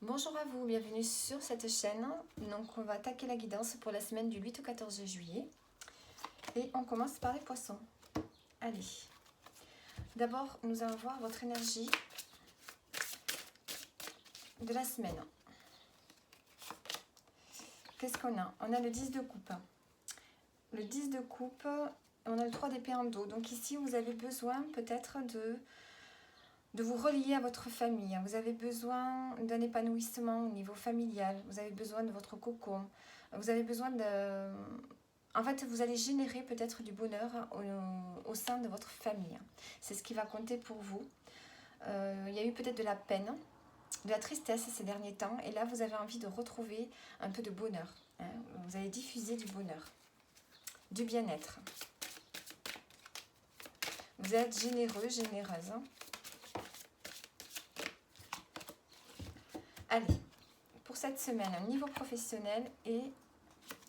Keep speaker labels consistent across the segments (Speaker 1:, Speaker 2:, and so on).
Speaker 1: Bonjour à vous, bienvenue sur cette chaîne. Donc on va attaquer la guidance pour la semaine du 8 au 14 juillet. Et on commence par les poissons. Allez. D'abord, nous allons voir votre énergie de la semaine. Qu'est-ce qu'on a? On a le 10 de coupe. Le 10 de coupe, on a le 3 d'épée en dos. Donc ici, vous avez besoin peut-être de vous relier à votre famille. Vous avez besoin d'un épanouissement au niveau familial. Vous avez besoin de votre cocon. Vous avez besoin de... En fait, vous allez générer peut-être du bonheur au sein de votre famille. C'est ce qui va compter pour vous. Il y a eu peut-être de la peine, de la tristesse ces derniers temps. Et là, vous avez envie de retrouver un peu de bonheur. Vous allez diffuser du bonheur, du bien-être. Vous êtes généreux, généreuse. Allez, pour cette semaine, niveau professionnel et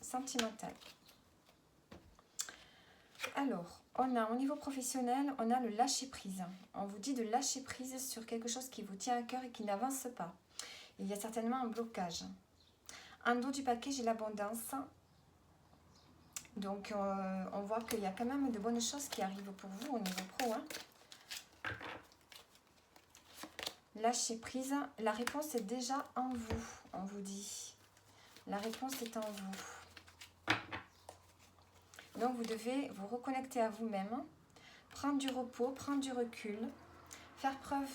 Speaker 1: sentimental. Alors, on a au niveau professionnel, on a le lâcher-prise. On vous dit de lâcher prise sur quelque chose qui vous tient à cœur et qui n'avance pas. Il y a certainement un blocage. En dos du paquet, j'ai l'abondance. Donc, on voit qu'il y a quand même de bonnes choses qui arrivent pour vous au niveau pro. Lâcher prise, la réponse est déjà en vous, on vous dit. La réponse est en vous. Donc, vous devez vous reconnecter à vous-même, prendre du repos, prendre du recul, faire preuve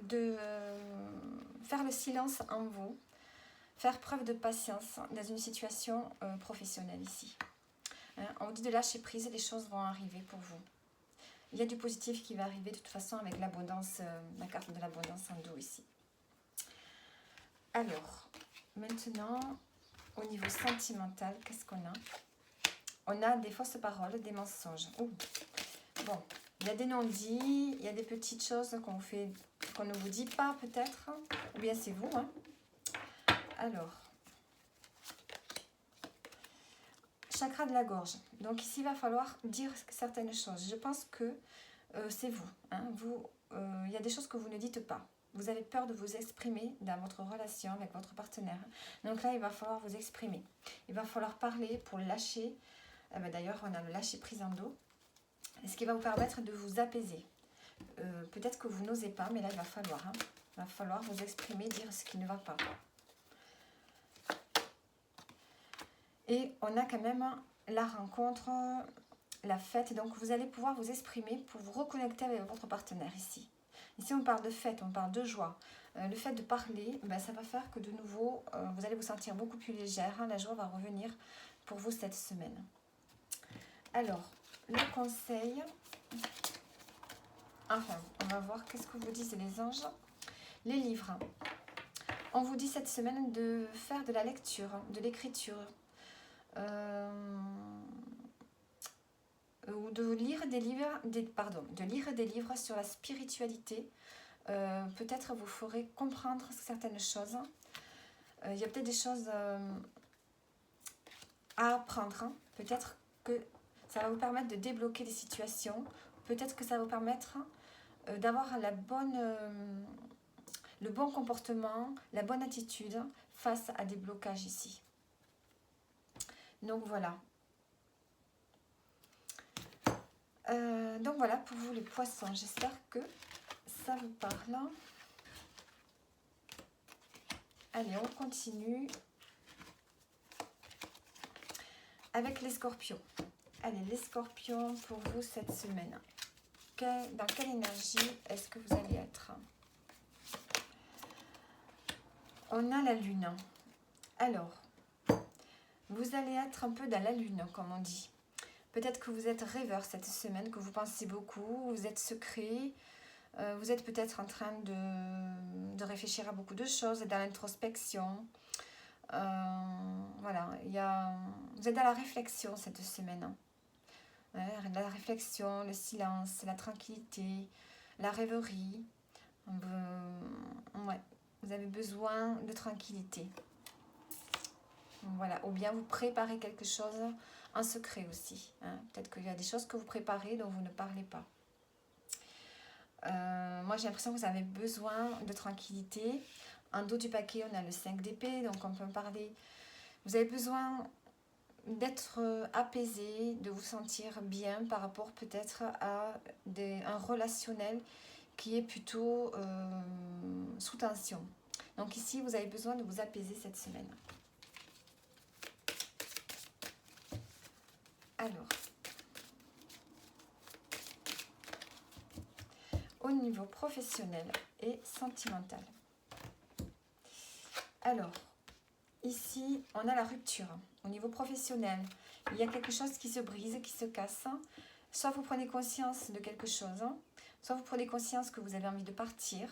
Speaker 1: de... faire le silence en vous, faire preuve de patience dans une situation professionnelle ici. On vous dit de lâcher prise, les choses vont arriver pour vous. Il y a du positif qui va arriver de toute façon avec l'abondance, la carte de l'abondance en dos ici. Alors, maintenant, au niveau sentimental, qu'est-ce qu'on a? On a des fausses paroles, des mensonges. Ouh. Bon, il y a des non-dits, il y a des petites choses qu'on ne vous dit pas peut-être, ou bien c'est vous. Alors, chakra de la gorge. Donc ici, il va falloir dire certaines choses. Je pense que c'est vous. Il y a des choses que vous ne dites pas. Vous avez peur de vous exprimer dans votre relation avec votre partenaire. Donc là, il va falloir vous exprimer. Il va falloir parler pour lâcher. D'ailleurs, on a le lâcher prise en dos. Ce qui va vous permettre de vous apaiser. Peut-être que vous n'osez pas, mais là, il va falloir. Il va falloir vous exprimer, dire ce qui ne va pas. Et on a quand même la rencontre, la fête. Donc, vous allez pouvoir vous exprimer pour vous reconnecter avec votre partenaire ici. Ici, on parle de fête, on parle de joie. Le fait de parler, ça va faire que de nouveau, vous allez vous sentir beaucoup plus légère. La joie va revenir pour vous cette semaine. Alors, le conseil... Enfin, on va voir qu'est-ce que vous disent les anges. Les livres. On vous dit cette semaine de faire de la lecture, de l'écriture. Ou de lire des livres sur la spiritualité. Peut-être vous ferez comprendre certaines choses. Il y a peut-être des choses à apprendre. Peut-être que ça va vous permettre de débloquer des situations. Peut-être que ça va vous permettre d'avoir le bon comportement, la bonne attitude face à des blocages ici. Donc voilà. Donc voilà pour vous les poissons. J'espère que ça vous parle. Allez, on continue avec les scorpions. Allez, les scorpions pour vous cette semaine. Dans quelle énergie est-ce que vous allez être? On a la lune. Alors, vous allez être un peu dans la lune, comme on dit. Peut-être que vous êtes rêveur cette semaine, que vous pensez beaucoup, vous êtes secret, vous êtes peut-être en train de réfléchir à beaucoup de choses, dans l'introspection. Voilà, vous êtes dans la réflexion cette semaine. La réflexion, le silence, la tranquillité, la rêverie. Ouais, vous avez besoin de tranquillité. Voilà, ou bien vous préparez quelque chose en secret aussi. Peut-être qu'il y a des choses que vous préparez dont vous ne parlez pas. Moi, j'ai l'impression que vous avez besoin de tranquillité. En dos du paquet, on a le 5 d'épée, donc on peut parler. Vous avez besoin d'être apaisé, de vous sentir bien par rapport peut-être à un relationnel qui est plutôt sous tension. Donc ici, vous avez besoin de vous apaiser cette semaine. Alors, au niveau professionnel et sentimental. Alors, ici, on a la rupture. Au niveau professionnel, il y a quelque chose qui se brise, qui se casse. Soit vous prenez conscience de quelque chose, soit vous prenez conscience que vous avez envie de partir,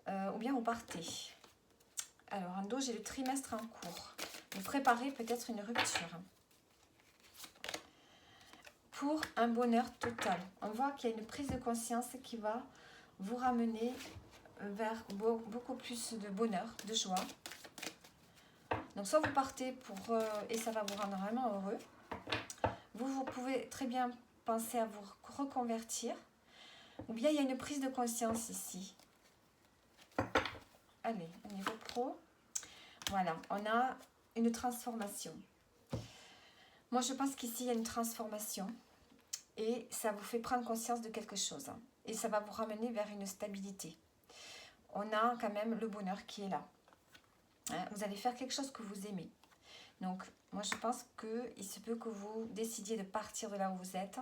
Speaker 1: ou bien vous partez. Alors, en dos, j'ai le trimestre en cours. Vous préparez peut-être une rupture. Pour un bonheur total. On voit qu'il y a une prise de conscience qui va vous ramener vers beaucoup plus de bonheur, de joie. Donc soit vous partez pour et ça va vous rendre vraiment heureux. Vous pouvez très bien penser à vous reconvertir. Ou bien il y a une prise de conscience ici. Allez, au niveau pro. Voilà, on a une transformation. Moi je pense qu'ici il y a une transformation. Et ça vous fait prendre conscience de quelque chose. Et ça va vous ramener vers une stabilité. On a quand même le bonheur qui est là. Vous allez faire quelque chose que vous aimez. Donc, moi je pense qu'il se peut que vous décidiez de partir de là où vous êtes.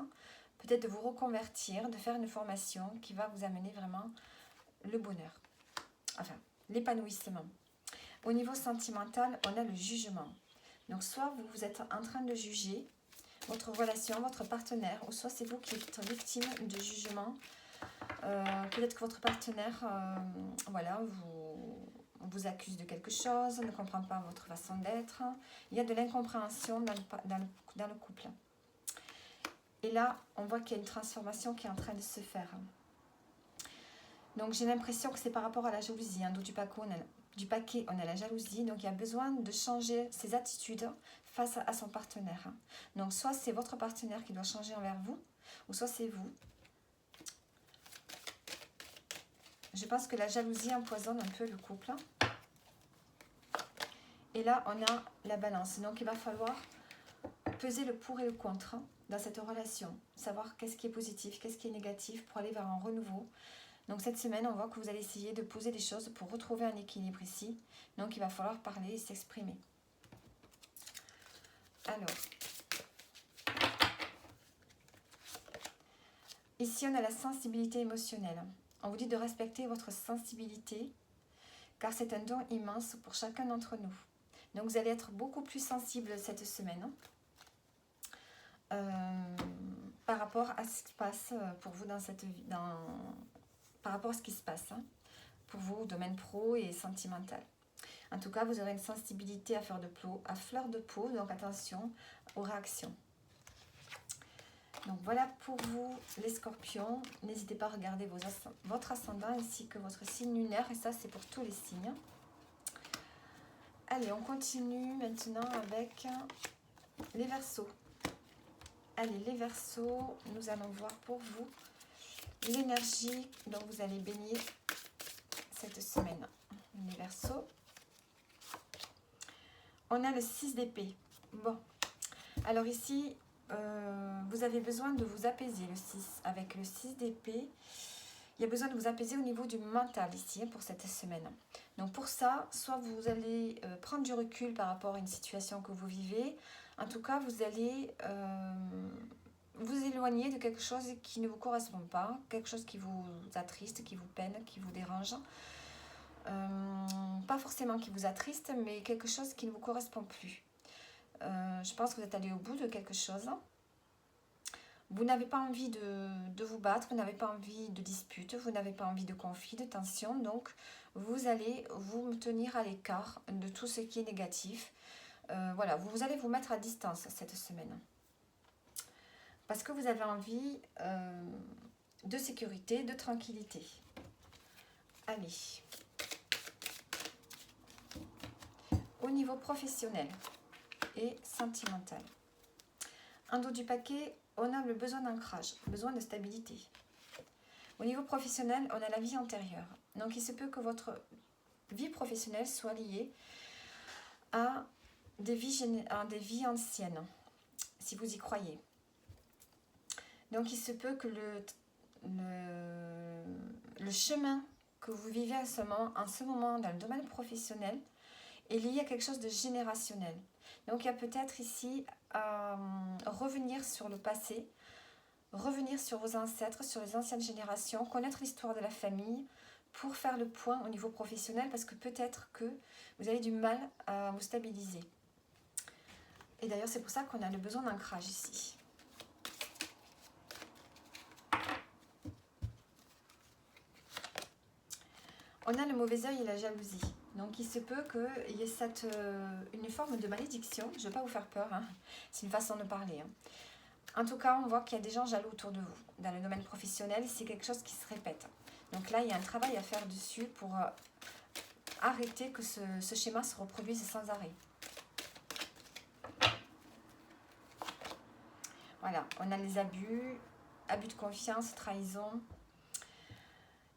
Speaker 1: Peut-être de vous reconvertir, de faire une formation qui va vous amener vraiment le bonheur. Enfin, l'épanouissement. Au niveau sentimental, on a le jugement. Donc, soit vous êtes en train de juger votre relation, votre partenaire, ou soit c'est vous qui êtes victime de jugement. Peut-être que votre partenaire, voilà, vous accuse de quelque chose, ne comprend pas votre façon d'être. Il y a de l'incompréhension dans le couple. Et là, on voit qu'il y a une transformation qui est en train de se faire. Donc j'ai l'impression que c'est par rapport à la jalousie. Dos du paquet, on a la jalousie. Donc il y a besoin de changer ses attitudes face à son partenaire. Donc soit c'est votre partenaire qui doit changer envers vous, ou soit c'est vous. Je pense que la jalousie empoisonne un peu le couple. Et là, on a la balance. Donc il va falloir peser le pour et le contre dans cette relation. Savoir qu'est-ce qui est positif, qu'est-ce qui est négatif pour aller vers un renouveau. Donc cette semaine, on voit que vous allez essayer de poser des choses pour retrouver un équilibre ici. Donc il va falloir parler et s'exprimer. Alors, ici on a la sensibilité émotionnelle. On vous dit de respecter votre sensibilité, car c'est un don immense pour chacun d'entre nous. Donc vous allez être beaucoup plus sensible cette semaine par rapport à ce qui se passe pour vous dans cette vie, par rapport à ce qui se passe pour vous, domaine pro et sentimental. En tout cas, vous aurez une sensibilité à fleur de peau, donc attention aux réactions. Donc voilà pour vous les scorpions. N'hésitez pas à regarder votre ascendant ainsi que votre signe lunaire. Et ça, c'est pour tous les signes. Allez, on continue maintenant avec les Verseaux. Allez, les Verseaux, nous allons voir pour vous l'énergie dont vous allez baigner cette semaine. Les Verseaux. On a le 6 d'épée. Bon, alors ici, vous avez besoin de vous apaiser, le 6. Avec le 6 d'épée, il y a besoin de vous apaiser au niveau du mental ici, pour cette semaine. Donc pour ça, soit vous allez prendre du recul par rapport à une situation que vous vivez. En tout cas, vous allez vous éloigner de quelque chose qui ne vous correspond pas, quelque chose qui vous attriste, qui vous peine, qui vous dérange. Pas forcément qui vous attriste, mais quelque chose qui ne vous correspond plus. Je pense que vous êtes allé au bout de quelque chose. Vous n'avez pas envie de vous battre, vous n'avez pas envie de dispute, vous n'avez pas envie de conflit, de tension. Donc, vous allez vous tenir à l'écart de tout ce qui est négatif. Voilà, vous allez vous mettre à distance cette semaine. Parce que vous avez envie de sécurité, de tranquillité. Allez. Au niveau professionnel et sentimental. En dos du paquet, on a le besoin d'ancrage, besoin de stabilité. Au niveau professionnel, on a la vie antérieure. Donc il se peut que votre vie professionnelle soit liée à des vies anciennes, si vous y croyez. Donc il se peut que le chemin que vous vivez en ce moment dans le domaine professionnel est lié à quelque chose de générationnel. Donc il y a peut-être ici à revenir sur le passé, revenir sur vos ancêtres, sur les anciennes générations, connaître l'histoire de la famille pour faire le point au niveau professionnel, parce que peut-être que vous avez du mal à vous stabiliser. Et d'ailleurs, c'est pour ça qu'on a le besoin d'ancrage ici. On a le mauvais œil et la jalousie. Donc il se peut qu'il y ait une forme de malédiction. Je ne vais pas vous faire peur, hein. C'est une façon de parler. Hein. En tout cas, on voit qu'il y a des gens jaloux autour de vous. Dans le domaine professionnel, c'est quelque chose qui se répète. Donc là, il y a un travail à faire dessus pour arrêter que ce schéma se reproduise sans arrêt. Voilà, on a les abus de confiance, trahison.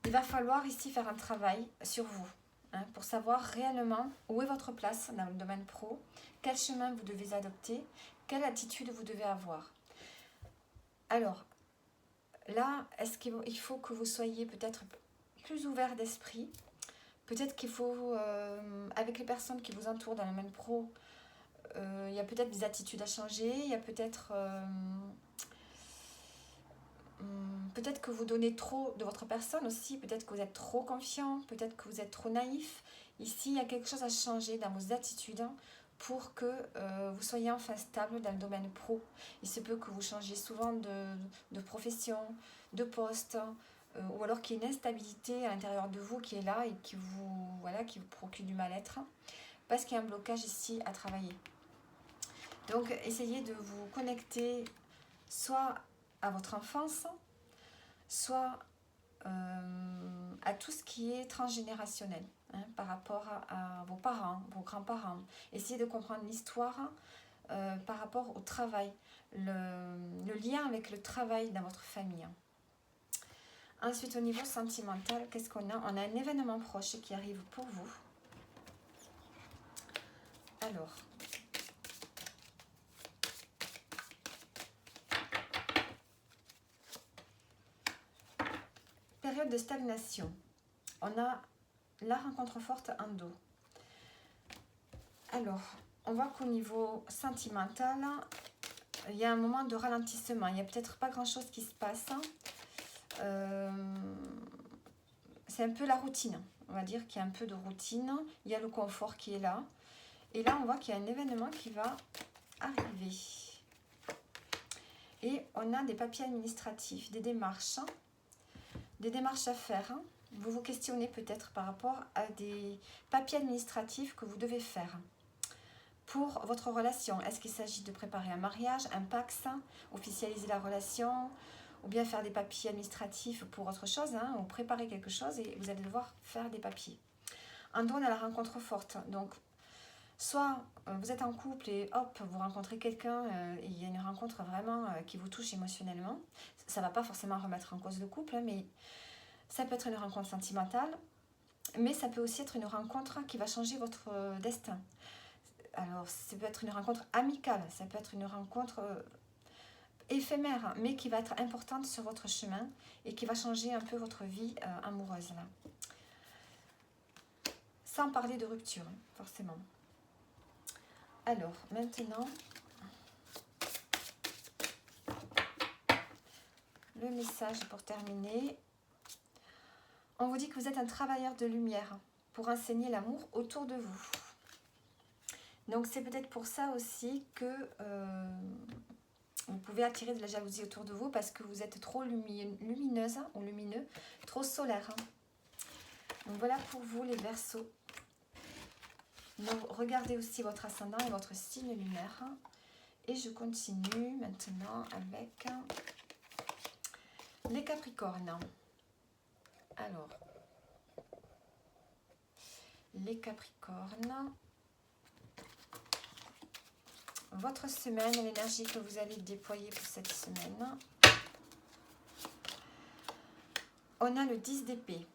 Speaker 1: Il va falloir ici faire un travail sur vous, hein, pour savoir réellement où est votre place dans le domaine pro, quel chemin vous devez adopter, quelle attitude vous devez avoir. Alors, là, est-ce qu'il faut que vous soyez peut-être plus ouvert d'esprit? Peut-être qu'il faut, avec les personnes qui vous entourent dans le domaine pro, il y a peut-être des attitudes à changer, il y a peut-être... peut-être que vous donnez trop de votre personne aussi, peut-être que vous êtes trop confiant, peut-être que vous êtes trop naïf. Ici, il y a quelque chose à changer dans vos attitudes pour que vous soyez enfin stable dans le domaine pro. Il se peut que vous changiez souvent de profession, de poste, ou alors qu'il y ait une instabilité à l'intérieur de vous qui est là et qui vous procure du mal-être, parce qu'il y a un blocage ici à travailler. Donc, essayez de vous connecter soit à votre enfance, soit à tout ce qui est transgénérationnel, hein, par rapport à vos parents, vos grands-parents. Essayez de comprendre l'histoire par rapport au travail, le lien avec le travail dans votre famille. Ensuite, au niveau sentimental, qu'est-ce qu'on a? On a un événement proche qui arrive pour vous. Alors... période de stagnation. On a la rencontre forte en dos. Alors, on voit qu'au niveau sentimental, il y a un moment de ralentissement. Il n'y a peut-être pas grand-chose qui se passe. C'est un peu la routine. On va dire qu'il y a un peu de routine. Il y a le confort qui est là. Et là, on voit qu'il y a un événement qui va arriver. Et on a des papiers administratifs, des démarches à faire. Vous vous questionnez peut-être par rapport à des papiers administratifs que vous devez faire pour votre relation. Est-ce qu'il s'agit de préparer un mariage, un PACS, officialiser la relation, ou bien faire des papiers administratifs pour autre chose, hein, ou préparer quelque chose et vous allez devoir faire des papiers. En dos, on a la rencontre forte. Donc, soit vous êtes en couple et hop, vous rencontrez quelqu'un et il y a une rencontre vraiment qui vous touche émotionnellement. Ça ne va pas forcément remettre en cause le couple, hein, mais ça peut être une rencontre sentimentale, mais ça peut aussi être une rencontre qui va changer votre destin. Alors, ça peut être une rencontre amicale, ça peut être une rencontre éphémère, mais qui va être importante sur votre chemin et qui va changer un peu votre vie amoureuse, là. Sans parler de rupture, hein, forcément. Alors, maintenant, le message pour terminer. On vous dit que vous êtes un travailleur de lumière pour enseigner l'amour autour de vous. Donc, c'est peut-être pour ça aussi que vous pouvez attirer de la jalousie autour de vous parce que vous êtes trop lumineuse ou lumineux, trop solaire. Donc, voilà pour vous les Verseaux. Donc, regardez aussi votre ascendant et votre signe lunaire. Et je continue maintenant avec les Capricornes. Alors, les Capricornes, votre semaine, l'énergie que vous allez déployer pour cette semaine. On a le 10 d'épée.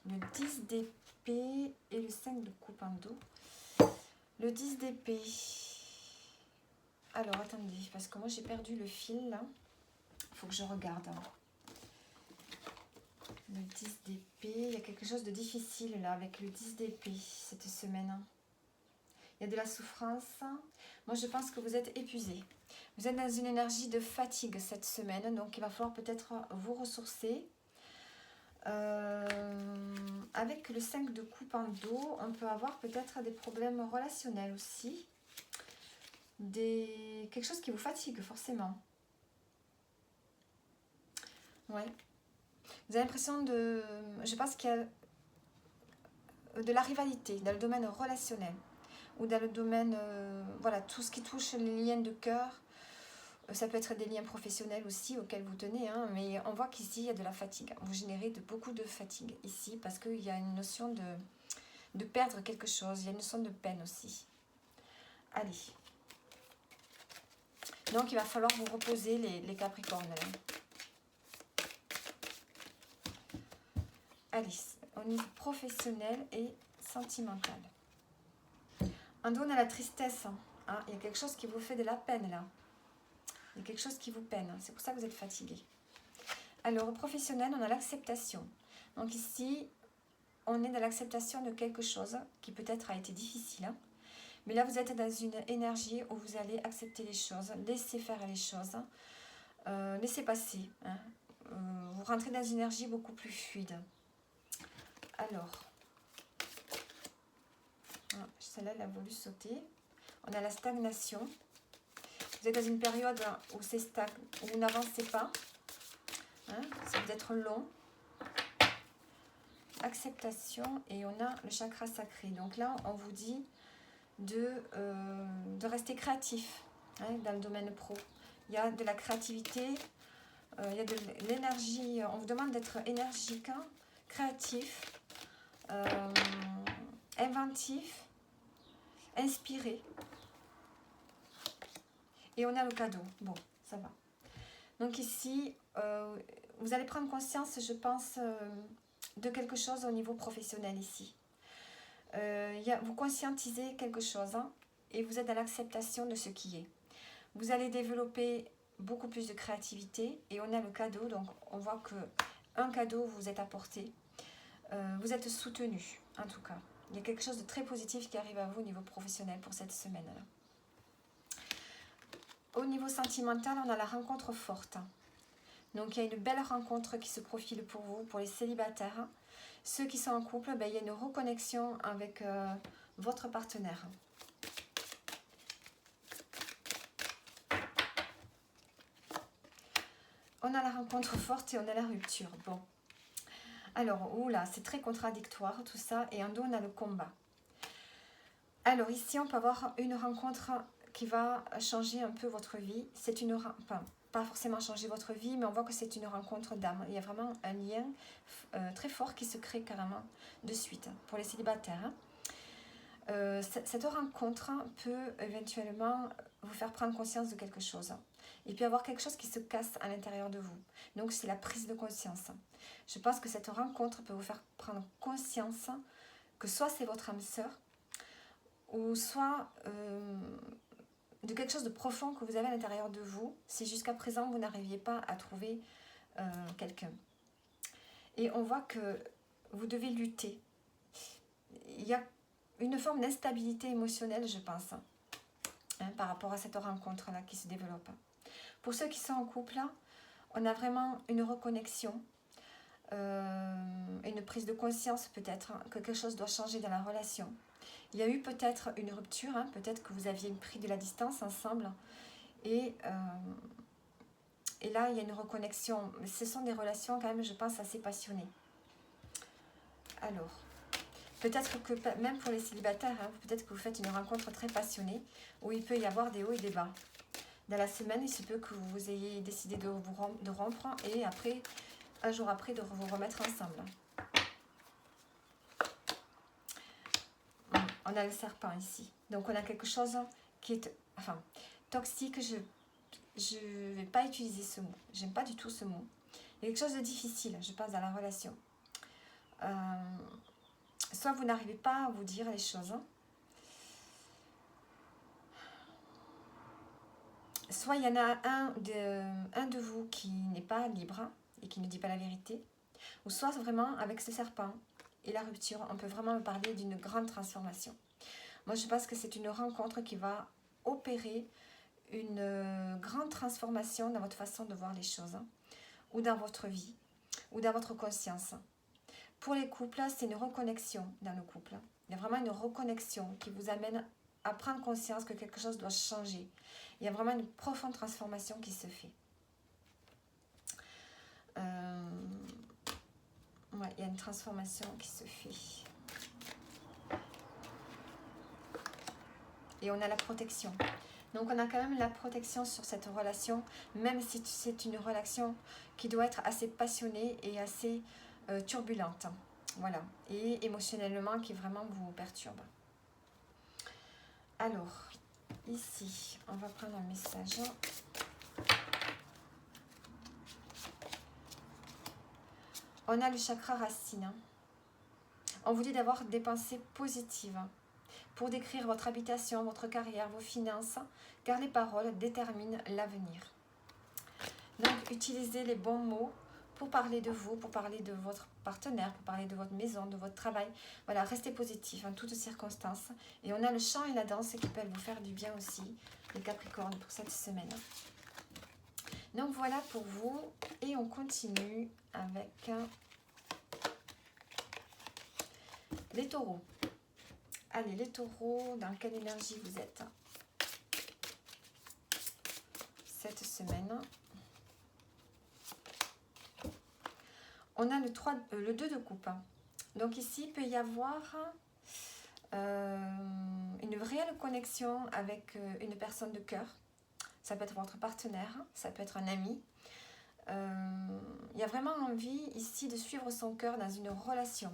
Speaker 1: Le 10 d'épée d'épée et le 5 de coupe en dos. Le 10 d'épée. Alors, attendez, parce que moi, j'ai perdu le fil, là. Il faut que je regarde. Le 10 d'épée. Il y a quelque chose de difficile, là, avec le 10 d'épée, cette semaine. Il y a de la souffrance. Moi, je pense que vous êtes épuisé. Vous êtes dans une énergie de fatigue cette semaine. Donc, il va falloir peut-être vous ressourcer. Avec le 5 de coupe en dos, on peut avoir peut-être des problèmes relationnels aussi. Quelque chose qui vous fatigue forcément. Ouais. Vous avez l'impression de... Je pense qu'il y a de la rivalité dans le domaine relationnel. Ou dans le domaine... voilà, tout ce qui touche les liens de cœur. Ça peut être des liens professionnels aussi auxquels vous tenez. Hein, mais on voit qu'ici, il y a de la fatigue. Vous générez beaucoup de fatigue ici. Parce qu'il y a une notion de perdre quelque chose. Il y a une notion de peine aussi. Allez. Donc, il va falloir vous reposer les Capricornes. Là. Allez, au niveau professionnel et sentimental. En dos, on a la tristesse. Hein. Il y a quelque chose qui vous fait de la peine là. Il y a quelque chose qui vous peine. C'est pour ça que vous êtes fatigué. Alors, au professionnel, on a l'acceptation. Donc ici, on est dans l'acceptation de quelque chose qui peut-être a été difficile. Hein. Mais là, vous êtes dans une énergie où vous allez accepter les choses, laisser faire les choses, laisser passer. Hein. Vous rentrez dans une énergie beaucoup plus fluide. Alors, celle-là, elle a voulu sauter. On a la stagnation. Vous êtes dans une période où c'est stagne, où vous n'avancez pas. Hein, ça peut être long. Acceptation et on a le chakra sacré. Donc là, on vous dit de rester créatif hein, dans le domaine pro. Il y a de la créativité, il y a de l'énergie. On vous demande d'être énergique, hein, créatif, inventif, inspiré. Et on a le cadeau. Bon, ça va. Donc ici, vous allez prendre conscience, je pense, de quelque chose au niveau professionnel ici. Vous conscientisez quelque chose hein, et vous êtes dans l'acceptation de ce qui est. Vous allez développer beaucoup plus de créativité et on a le cadeau. Donc on voit qu'un cadeau vous est apporté. Vous êtes soutenu en tout cas. Il y a quelque chose de très positif qui arrive à vous au niveau professionnel pour cette semaine-là. Au niveau sentimental, on a la rencontre forte. Donc, il y a une belle rencontre qui se profile pour vous, pour les célibataires. Ceux qui sont en couple, il y a une reconnexion avec votre partenaire. On a la rencontre forte et on a la rupture. Bon. Alors, oula, c'est très contradictoire tout ça. Et en dos, on a le combat. Alors, ici, on peut avoir une rencontre qui va changer un peu votre vie. C'est une enfin, pas forcément changer votre vie, mais on voit que c'est une rencontre d'âme. Il y a vraiment un lien très fort qui se crée carrément de suite pour les célibataires. Cette rencontre peut éventuellement vous faire prendre conscience de quelque chose. Il peut y avoir quelque chose qui se casse à l'intérieur de vous. Donc c'est la prise de conscience. Je pense que cette rencontre peut vous faire prendre conscience que soit c'est votre âme sœur, ou soit de quelque chose de profond que vous avez à l'intérieur de vous, si jusqu'à présent vous n'arriviez pas à trouver quelqu'un. Et on voit que vous devez lutter. Il y a une forme d'instabilité émotionnelle, je pense, hein, par rapport à cette rencontre-là qui se développe. Pour ceux qui sont en couple, là, on a vraiment une reconnexion, une prise de conscience peut-être, hein, que quelque chose doit changer dans la relation. Il y a eu peut-être une rupture, hein, peut-être que vous aviez pris de la distance ensemble. Et là, il y a une reconnexion. Ce sont des relations quand même, je pense, assez passionnées. Alors, peut-être que, même pour les célibataires, hein, peut-être que vous faites une rencontre très passionnée, où il peut y avoir des hauts et des bas. Dans la semaine, il se peut que vous ayez décidé de rompre et après, un jour après, de vous remettre ensemble. On a le serpent ici. Donc, on a quelque chose qui est toxique. Je ne vais pas utiliser ce mot. J'aime pas du tout ce mot. Il y a quelque chose de difficile, je pense, dans la relation. Soit vous n'arrivez pas à vous dire les choses, soit il y en a un de vous qui n'est pas libre et qui ne dit pas la vérité, ou soit vraiment avec ce serpent et la rupture, on peut vraiment parler d'une grande transformation. Moi, je pense que c'est une rencontre qui va opérer une grande transformation dans votre façon de voir les choses, ou dans votre vie, ou dans votre conscience. Pour les couples, c'est une reconnexion dans le couple. Il y a vraiment une reconnexion qui vous amène à prendre conscience que quelque chose doit changer. Il y a vraiment une profonde transformation qui se fait. Ouais, il y a une transformation qui se fait. Et on a la protection. Donc on a quand même la protection sur cette relation, même si c'est une relation qui doit être assez passionnée et assez turbulente. Voilà. Et émotionnellement qui vraiment vous perturbe. Alors, ici, on va prendre un message. On a le chakra racine. On vous dit d'avoir des pensées positives pour décrire votre habitation, votre carrière, vos finances, car les paroles déterminent l'avenir. Donc, utilisez les bons mots pour parler de vous, pour parler de votre partenaire, pour parler de votre maison, de votre travail. Voilà, restez positif en toutes circonstances. Et on a le chant et la danse qui peuvent vous faire du bien aussi, les Capricornes, pour cette semaine. Donc, voilà pour vous. Et on continue avec les taureaux. Allez, les taureaux, dans quelle énergie vous êtes cette semaine? On a le 2 de coupe. Donc ici, il peut y avoir une réelle connexion avec une personne de cœur. Ça peut être votre partenaire, ça peut être un ami. Il y a vraiment envie ici de suivre son cœur dans une relation.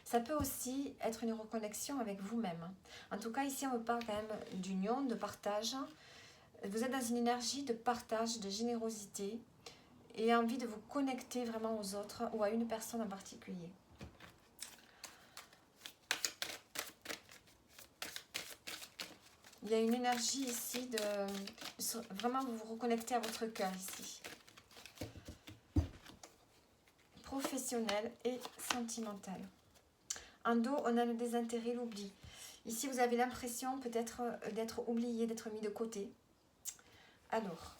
Speaker 1: Ça peut aussi être une reconnexion avec vous-même. En tout cas, ici, on me parle quand même d'union, de partage. Vous êtes dans une énergie de partage, de générosité et envie de vous connecter vraiment aux autres ou à une personne en particulier. Il y a une énergie ici de vraiment vous reconnecter à votre cœur ici. Professionnel et sentimental. En dos, on a le désintérêt, l'oubli. Ici, vous avez l'impression peut-être d'être oublié, d'être mis de côté. Alors,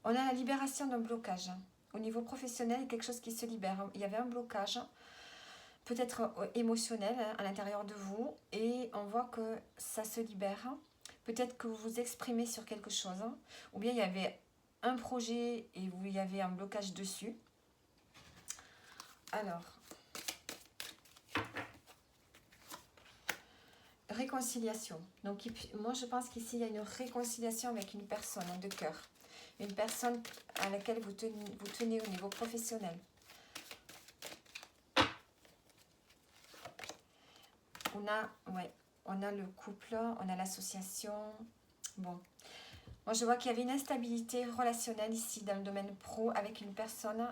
Speaker 1: on a la libération d'un blocage. Au niveau professionnel, il y a quelque chose qui se libère. Il y avait un blocage, peut-être émotionnel à l'intérieur de vous, et on voit que ça se libère. Peut-être que vous vous exprimez sur quelque chose, ou bien il y avait un projet et il y avait un blocage dessus. Alors, réconciliation. Donc, moi, je pense qu'ici, il y a une réconciliation avec une personne de cœur. Une personne à laquelle vous tenez au niveau professionnel. On a le couple, on a l'association. Bon, moi, je vois qu'il y avait une instabilité relationnelle ici dans le domaine pro avec une personne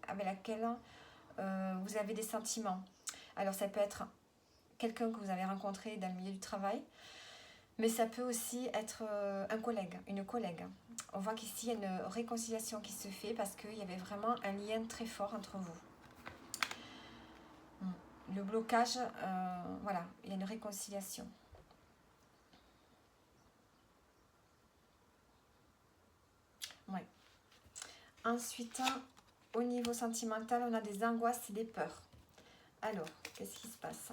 Speaker 1: avec laquelle vous avez des sentiments. Alors, ça peut être quelqu'un que vous avez rencontré dans le milieu du travail, mais ça peut aussi être un collègue, une collègue. On voit qu'ici, il y a une réconciliation qui se fait parce qu'il y avait vraiment un lien très fort entre vous. Le blocage, voilà, il y a une réconciliation. Ouais. Ensuite, au niveau sentimental, on a des angoisses et des peurs. Alors, qu'est-ce qui se passe ?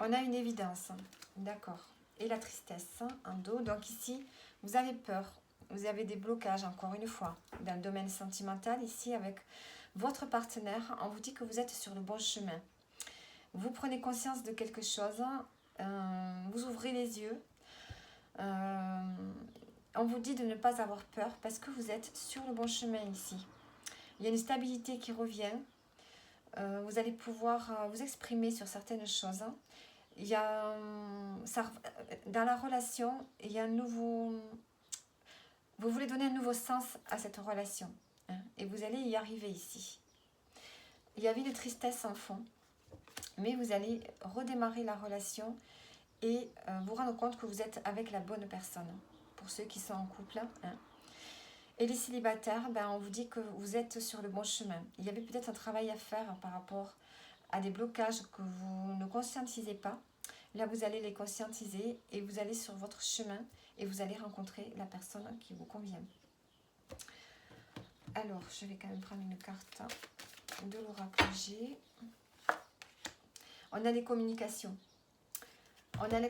Speaker 1: On a une évidence, d'accord. Et la tristesse en dos. Donc ici, vous avez peur. Vous avez des blocages, encore une fois, dans le domaine sentimental. Ici, avec votre partenaire, on vous dit que vous êtes sur le bon chemin. Vous prenez conscience de quelque chose, vous ouvrez les yeux. On vous dit de ne pas avoir peur parce que vous êtes sur le bon chemin ici. Il y a une stabilité qui revient. Vous allez pouvoir vous exprimer sur certaines choses. Il y a, dans la relation, il y a un nouveau... Vous voulez donner un nouveau sens à cette relation. hein, et vous allez y arriver ici. Il y avait de tristesse en fond, mais vous allez redémarrer la relation et vous rendre compte que vous êtes avec la bonne personne, pour ceux qui sont en couple. Hein. Et les célibataires, on vous dit que vous êtes sur le bon chemin. Il y avait peut-être un travail à faire par rapport à des blocages que vous ne conscientisez pas. Là, vous allez les conscientiser et vous allez sur votre chemin et vous allez rencontrer la personne qui vous convient. Alors, je vais quand même prendre une carte de l'oracle G. On a les communications. On a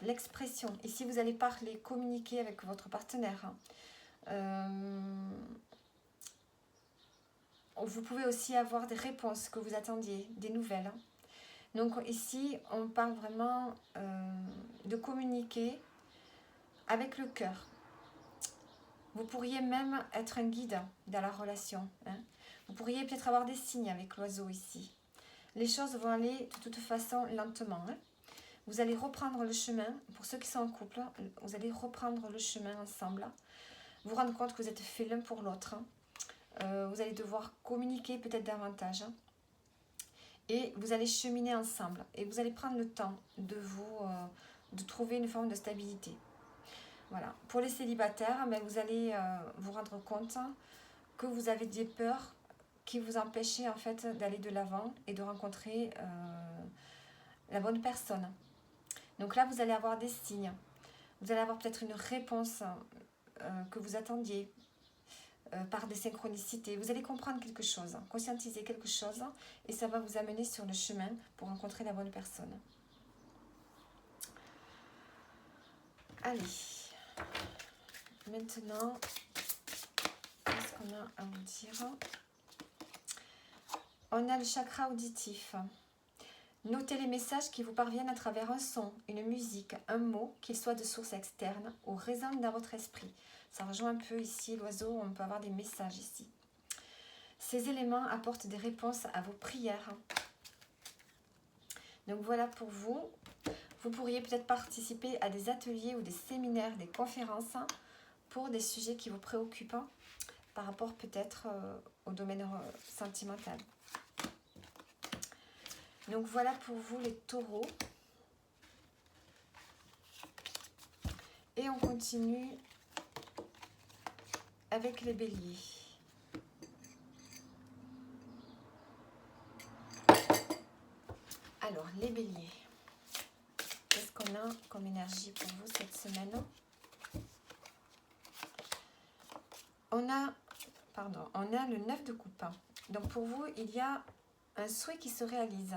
Speaker 1: l'expression. Ici, vous allez parler, communiquer avec votre partenaire. Vous pouvez aussi avoir des réponses que vous attendiez, des nouvelles. Donc ici, on parle vraiment de communiquer avec le cœur. Vous pourriez même être un guide dans la relation. Hein. Vous pourriez peut-être avoir des signes avec l'oiseau ici. Les choses vont aller de toute façon lentement. Hein. Vous allez reprendre le chemin. Pour ceux qui sont en couple, vous allez reprendre le chemin ensemble. Vous rendre compte que vous êtes fait l'un pour l'autre. Vous allez devoir communiquer peut-être davantage. Et vous allez cheminer ensemble. Et vous allez prendre le temps de trouver une forme de stabilité. Voilà. Pour les célibataires, vous allez vous rendre compte que vous avez des peurs qui vous empêchaient en fait d'aller de l'avant et de rencontrer la bonne personne. Donc là, vous allez avoir des signes. Vous allez avoir peut-être une réponse que vous attendiez par des synchronicités. Vous allez comprendre quelque chose, conscientiser quelque chose et ça va vous amener sur le chemin pour rencontrer la bonne personne. Allez. Maintenant, qu'est-ce qu'on a à vous dire? On a le chakra auditif. Notez les messages qui vous parviennent à travers un son, une musique, un mot, qu'il soit de source externe ou résonne dans votre esprit. Ça rejoint un peu ici l'oiseau, on peut avoir des messages ici. Ces éléments apportent des réponses à vos prières. Donc voilà pour vous. Vous pourriez peut-être participer à des ateliers ou des séminaires, des conférences pour des sujets qui vous préoccupent par rapport peut-être au domaine sentimental. Donc voilà pour vous les taureaux. Et on continue avec les béliers. Alors, les béliers. Qu'est-ce qu'on a comme énergie pour vous cette semaine? On a le 9 de coupe. Donc pour vous, il y a un souhait qui se réalise.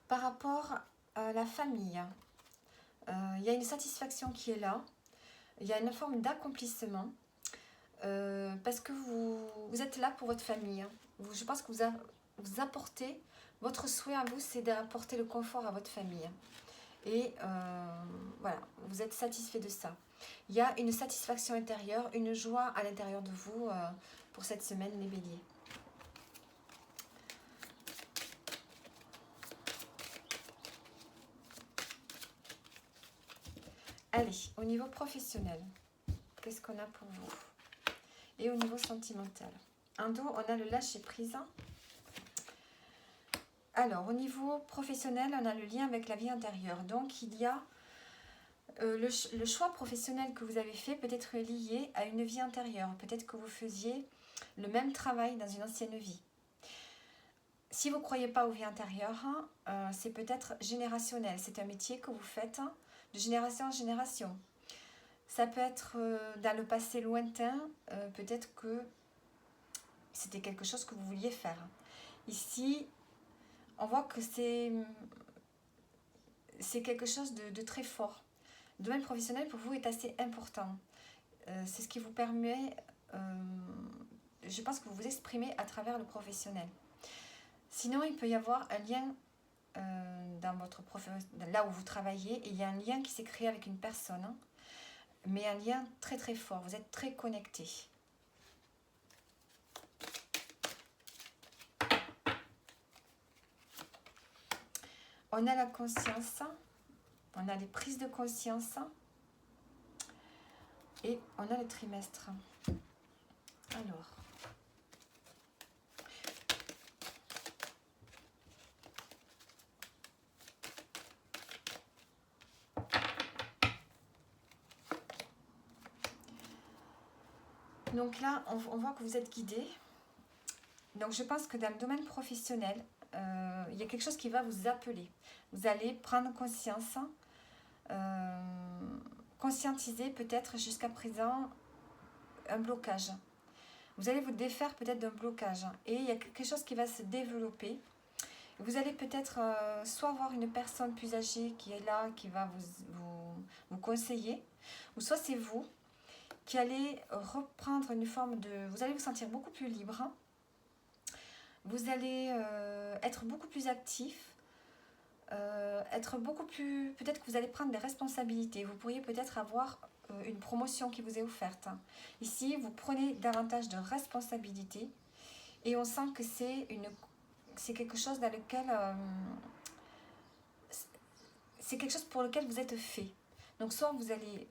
Speaker 1: Par rapport à la famille, il y a une satisfaction qui est là. Il y a une forme d'accomplissement. Parce que vous êtes là pour votre famille. Je pense que vous apportez, votre souhait à vous, c'est d'apporter le confort à votre famille. Et voilà, vous êtes satisfait de ça. Il y a une satisfaction intérieure, une joie à l'intérieur de vous pour cette semaine, les béliers. Allez, au niveau professionnel, qu'est-ce qu'on a pour vous? Et au niveau sentimental. En dos, on a le lâcher-prise. Alors, au niveau professionnel, on a le lien avec la vie intérieure. Donc, il y a le choix professionnel que vous avez fait peut être lié à une vie intérieure. Peut-être que vous faisiez le même travail dans une ancienne vie. Si vous ne croyez pas aux vies intérieures, c'est peut-être générationnel. C'est un métier que vous faites de génération en génération. Ça peut être dans le passé lointain, peut-être que c'était quelque chose que vous vouliez faire. Ici, on voit que c'est quelque chose de très fort. Le domaine professionnel pour vous est assez important. C'est ce qui vous permet, je pense que vous vous exprimez à travers le professionnel. Sinon, il peut y avoir un lien dans votre là où vous travaillez, et il y a un lien qui s'est créé avec une personne, mais un lien très très fort. Vous êtes très connectés. On a la conscience, on a les prises de conscience et on a le trimestre. Alors. Donc là, on voit que vous êtes guidé. Donc je pense que dans le domaine professionnel, il y a quelque chose qui va vous appeler. Vous allez prendre conscience, conscientiser peut-être jusqu'à présent un blocage. Vous allez vous défaire peut-être d'un blocage et il y a quelque chose qui va se développer. Vous allez peut-être soit voir une personne plus âgée qui est là, qui va vous conseiller, ou soit c'est vous qui allez reprendre une forme de... Vous allez vous sentir beaucoup plus libre. Vous allez être beaucoup plus actif. Être beaucoup plus... Peut-être que vous allez prendre des responsabilités. Vous pourriez peut-être avoir une promotion qui vous est offerte. Ici, vous prenez davantage de responsabilités. Et on sent que c'est quelque chose dans lequel... c'est quelque chose pour lequel vous êtes fait. Donc soit vous allez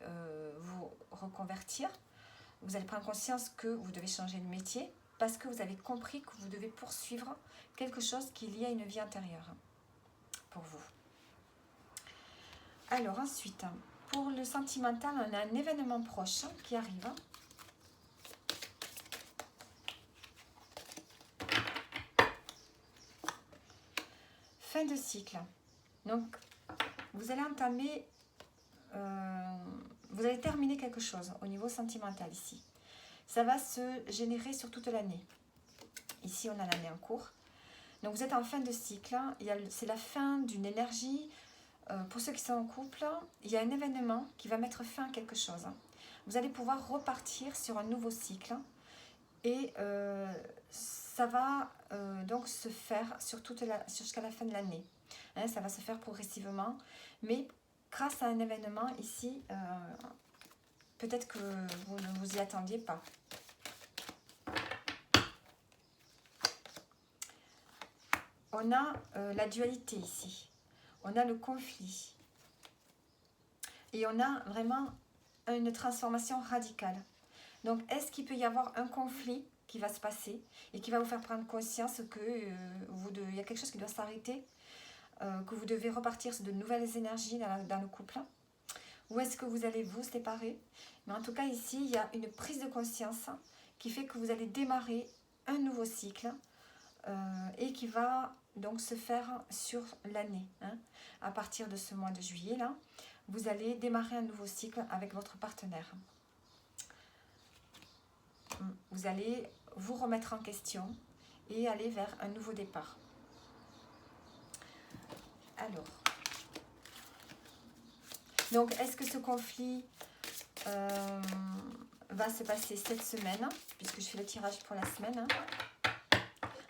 Speaker 1: vous reconvertir, vous allez prendre conscience que vous devez changer de métier parce que vous avez compris que vous devez poursuivre quelque chose qui est lié à une vie intérieure pour vous. Alors ensuite, pour le sentimental, on a un événement proche qui arrive. Fin de cycle. Donc, vous allez entamer... vous allez terminer quelque chose au niveau sentimental ici. Ça va se générer sur toute l'année. Ici, on a l'année en cours. Donc, vous êtes en fin de cycle. C'est la fin d'une énergie. Pour ceux qui sont en couple, il y a un événement qui va mettre fin à quelque chose. Vous allez pouvoir repartir sur un nouveau cycle. Et ça va donc se faire jusqu'à la fin de l'année. Hein, ça va se faire progressivement. Mais grâce à un événement ici, peut-être que vous ne vous y attendiez pas. On a la dualité ici. On a le conflit. Et on a vraiment une transformation radicale. Donc, est-ce qu'il peut y avoir un conflit qui va se passer et qui va vous faire prendre conscience que il y a quelque chose qui doit s'arrêter, que vous devez repartir sur de nouvelles énergies dans le couple? Ou est-ce que vous allez vous séparer? Mais en tout cas, ici, il y a une prise de conscience qui fait que vous allez démarrer un nouveau cycle et qui va donc se faire sur l'année. Hein. À partir de ce mois de juillet, là, vous allez démarrer un nouveau cycle avec votre partenaire. Vous allez vous remettre en question et aller vers un nouveau départ. Alors, donc est-ce que ce conflit va se passer cette semaine, puisque je fais le tirage pour la semaine. Hein.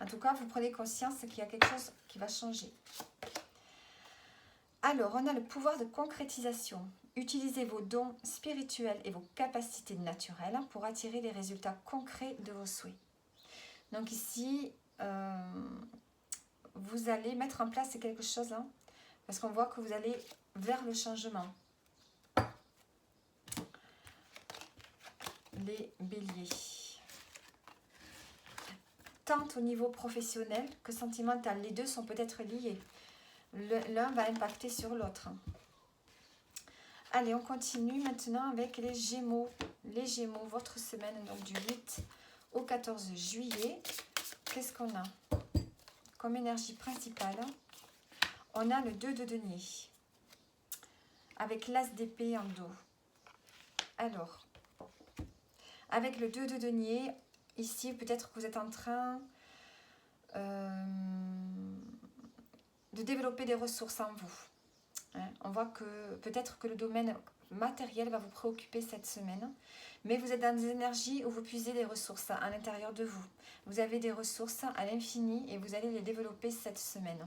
Speaker 1: En tout cas, vous prenez conscience qu'il y a quelque chose qui va changer. Alors, on a le pouvoir de concrétisation. Utilisez vos dons spirituels et vos capacités naturelles pour attirer les résultats concrets de vos souhaits. Donc ici, vous allez mettre en place quelque chose, hein, parce qu'on voit que vous allez vers le changement. Les béliers. Tant au niveau professionnel que sentimental. Les deux sont peut-être liés. L'un va impacter sur l'autre. Allez, on continue maintenant avec les Gémeaux. Les Gémeaux, votre semaine donc du 8 au 14 juillet. Qu'est-ce qu'on a comme énergie principale? On a le 2 de denier avec l'as d'épée en dos. Alors, avec le 2 de denier, ici peut-être que vous êtes en train de développer des ressources en vous. Hein, on voit que peut-être que le domaine matériel va vous préoccuper cette semaine, mais vous êtes dans des énergies où vous puisez des ressources à l'intérieur de vous. Vous avez des ressources à l'infini et vous allez les développer cette semaine.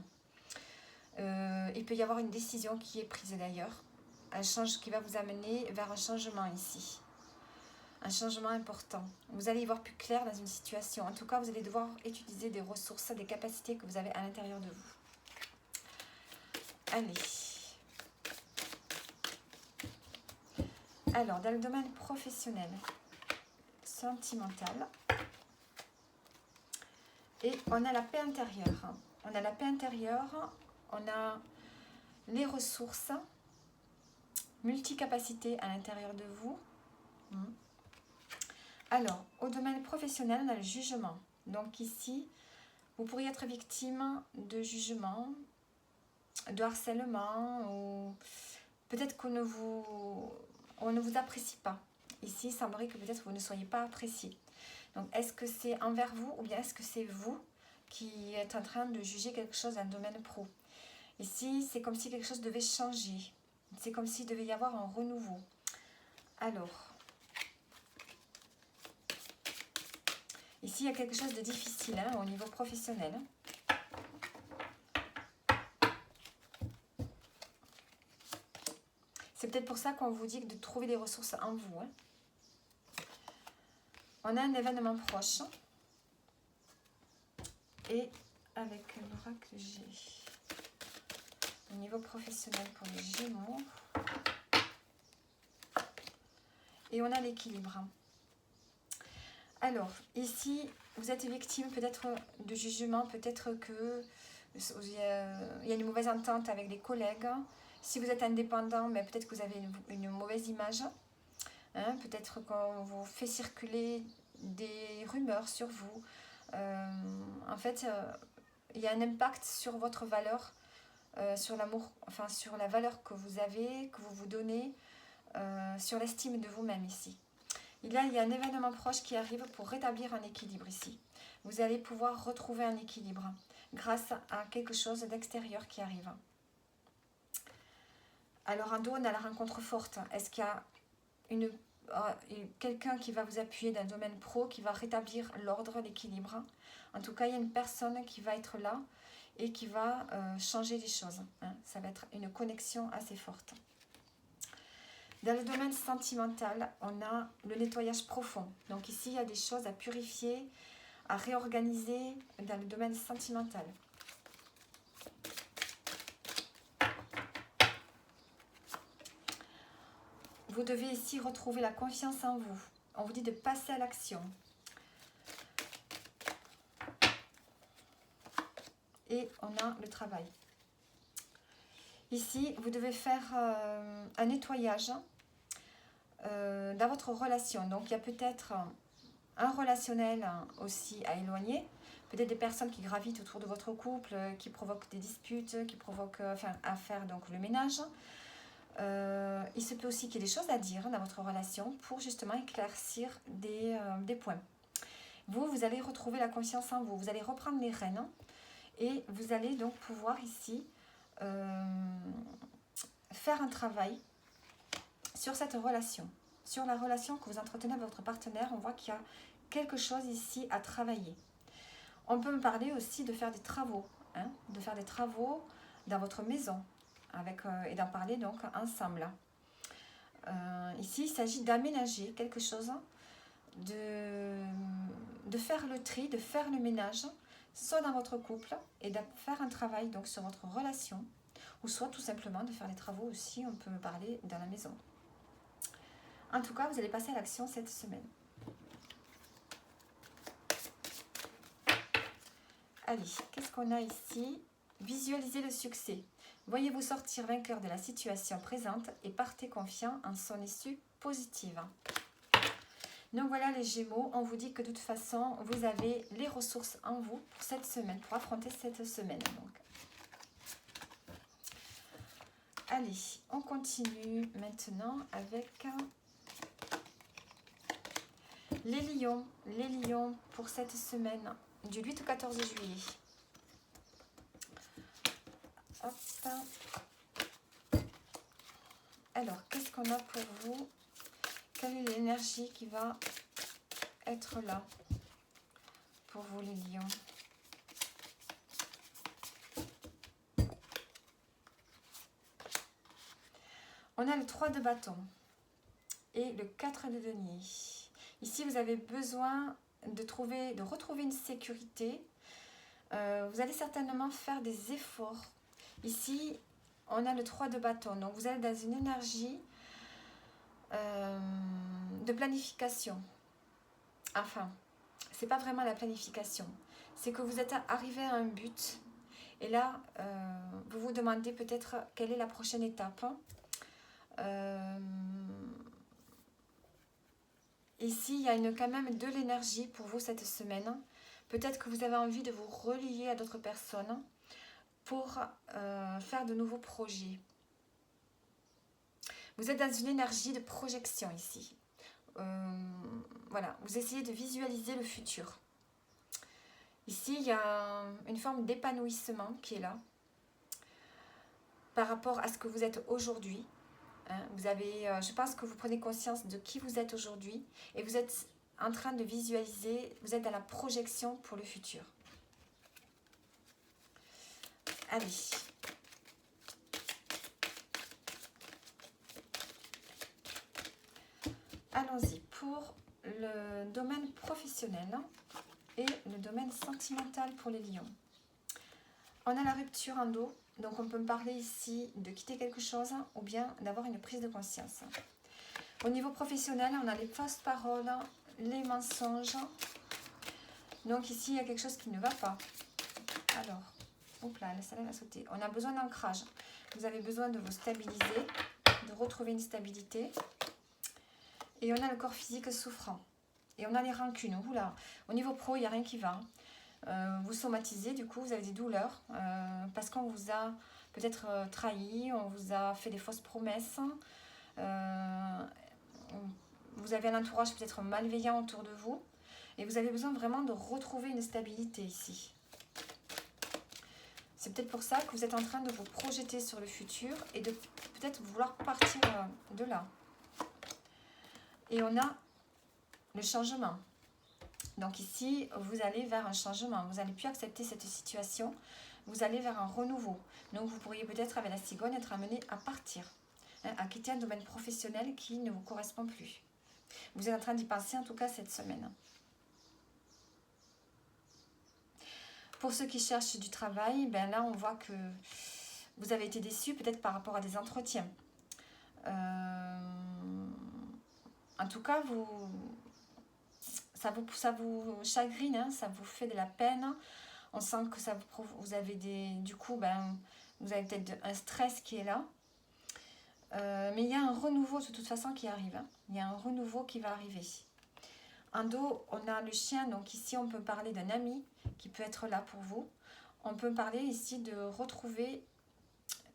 Speaker 1: Il peut y avoir une décision qui est prise d'ailleurs, qui va vous amener vers un changement ici. Un changement important. Vous allez y voir plus clair dans une situation. En tout cas, vous allez devoir utiliser des ressources, des capacités que vous avez à l'intérieur de vous. Allez. Alors, dans le domaine professionnel, sentimental, Et on a la paix intérieure. On a la paix intérieure, on a les ressources, multicapacité à l'intérieur de vous. Alors, au domaine professionnel, on a le jugement. Donc ici, vous pourriez être victime de jugement, de harcèlement, ou peut-être qu'on ne vous apprécie pas. Ici, il semblerait que peut-être vous ne soyez pas apprécié. Donc, est-ce que c'est envers vous ou bien est-ce que c'est vous qui êtes en train de juger quelque chose dans le domaine pro? Ici, c'est comme si quelque chose devait changer. C'est comme s'il devait y avoir un renouveau. Alors, ici, il y a quelque chose de difficile au niveau professionnel. C'est peut-être pour ça qu'on vous dit de trouver des ressources en vous. On a un événement proche. Et avec l'oracle G. Au niveau professionnel pour les Gémeaux. Et on a l'équilibre. Alors, ici, vous êtes victime peut-être de jugement, peut-être que il y a une mauvaise entente avec les collègues. Si vous êtes indépendant, mais peut-être que vous avez une mauvaise image. Peut-être qu'on vous fait circuler des rumeurs sur vous. En fait, il y a un impact sur votre valeur, sur l'amour, enfin sur la valeur que vous avez, que vous vous donnez, sur l'estime de vous-même ici. Il y a un événement proche qui arrive pour rétablir un équilibre ici. Vous allez pouvoir retrouver un équilibre grâce à quelque chose d'extérieur qui arrive. Alors en dos, on a la rencontre forte. Est-ce qu'il y a quelqu'un qui va vous appuyer dans le domaine pro, qui va rétablir l'ordre, l'équilibre? En tout cas, il y a une personne qui va être là et qui va changer les choses. Ça va être une connexion assez forte. Dans le domaine sentimental, on a le nettoyage profond. Donc ici, il y a des choses à purifier, à réorganiser dans le domaine sentimental. Vous devez ici retrouver la confiance en vous. On vous dit de passer à l'action. Et on a le travail. Ici, vous devez faire un nettoyage dans votre relation. Donc, il y a peut-être un relationnel aussi à éloigner. Peut-être des personnes qui gravitent autour de votre couple, qui provoquent des disputes, qui provoquent à faire donc, le ménage. Il se peut aussi qu'il y ait des choses à dire dans votre relation pour justement éclaircir des points. Vous allez retrouver la confiance en vous. Vous allez reprendre les rênes et vous allez donc pouvoir ici faire un travail sur cette relation, sur la relation que vous entretenez avec votre partenaire. On voit qu'il y a quelque chose ici à travailler. On peut me parler aussi de faire des travaux, de faire des travaux dans votre maison et d'en parler donc ensemble. Ici, il s'agit d'aménager quelque chose, de faire le tri, de faire le ménage, soit dans votre couple et de faire un travail donc sur votre relation, ou soit tout simplement de faire des travaux aussi, on peut me parler dans la maison. En tout cas, vous allez passer à l'action cette semaine. Allez, qu'est-ce qu'on a ici? Visualisez le succès. Voyez-vous sortir vainqueur de la situation présente et partez confiant en son issue positive. Donc voilà les Gémeaux, on vous dit que de toute façon, vous avez les ressources en vous pour cette semaine, pour affronter cette semaine. Donc. Allez, on continue maintenant avec les lions. Les lions pour cette semaine du 8 au 14 juillet. Hop. Alors, qu'est-ce qu'on a pour vous? Quelle est l'énergie qui va être là pour vous les lions? On a le 3 de bâton et le 4 de denier. Ici, vous avez besoin de retrouver une sécurité. Vous allez certainement faire des efforts. Ici, on a le 3 de bâton. Donc, vous êtes dans une énergie de planification. Enfin, c'est pas vraiment la planification. c'est que vous êtes arrivé à un but. Et là, vous vous demandez peut-être quelle est la prochaine étape. Ici, il y a quand même de l'énergie pour vous cette semaine. Peut-être que vous avez envie de vous relier à d'autres personnes pour faire de nouveaux projets. Vous êtes dans une énergie de projection ici. Voilà, vous essayez de visualiser le futur. Ici, il y a une forme d'épanouissement qui est là par rapport à ce que vous êtes aujourd'hui. Vous avez, je pense que vous prenez conscience de qui vous êtes aujourd'hui et vous êtes en train de visualiser, vous êtes dans la projection pour le futur. Allez. Allons-y pour le domaine professionnel et le domaine sentimental pour les lions. On a la rupture en dos, donc on peut parler ici de quitter quelque chose ou bien d'avoir une prise de conscience. Au niveau professionnel, on a les fausses paroles, les mensonges. Donc ici, il y a quelque chose qui ne va pas. Alors, hop là, ça va sauter. On a besoin d'ancrage. Vous avez besoin de vous stabiliser, de retrouver une stabilité. Et on a le corps physique souffrant. Et on a les rancunes. Oula, au niveau pro, il n'y a rien qui va. Vous somatisez, du coup, vous avez des douleurs. Parce qu'on vous a peut-être trahi, on vous a fait des fausses promesses. Vous avez un entourage peut-être malveillant autour de vous. Et vous avez besoin vraiment de retrouver une stabilité ici. C'est peut-être pour ça que vous êtes en train de vous projeter sur le futur et de peut-être vouloir partir de là. Et on a le changement. Donc ici, vous allez vers un changement. Vous n'allez plus accepter cette situation. Vous allez vers un renouveau. Donc vous pourriez peut-être avec la cigogne être amené à partir. À quitter un domaine professionnel qui ne vous correspond plus. Vous êtes en train d'y penser en tout cas cette semaine. Pour ceux qui cherchent du travail, ben là on voit que vous avez été déçus peut-être par rapport à des entretiens. En tout cas, ça vous chagrine, hein, ça vous fait de la peine. On sent que vous avez du coup, ben, vous avez peut-être un stress qui est là. Mais il y a un renouveau de toute façon qui arrive. Hein. Il y a un renouveau qui va arriver. En dos, on a le chien. Donc ici, on peut parler d'un ami qui peut être là pour vous. On peut parler ici de retrouver...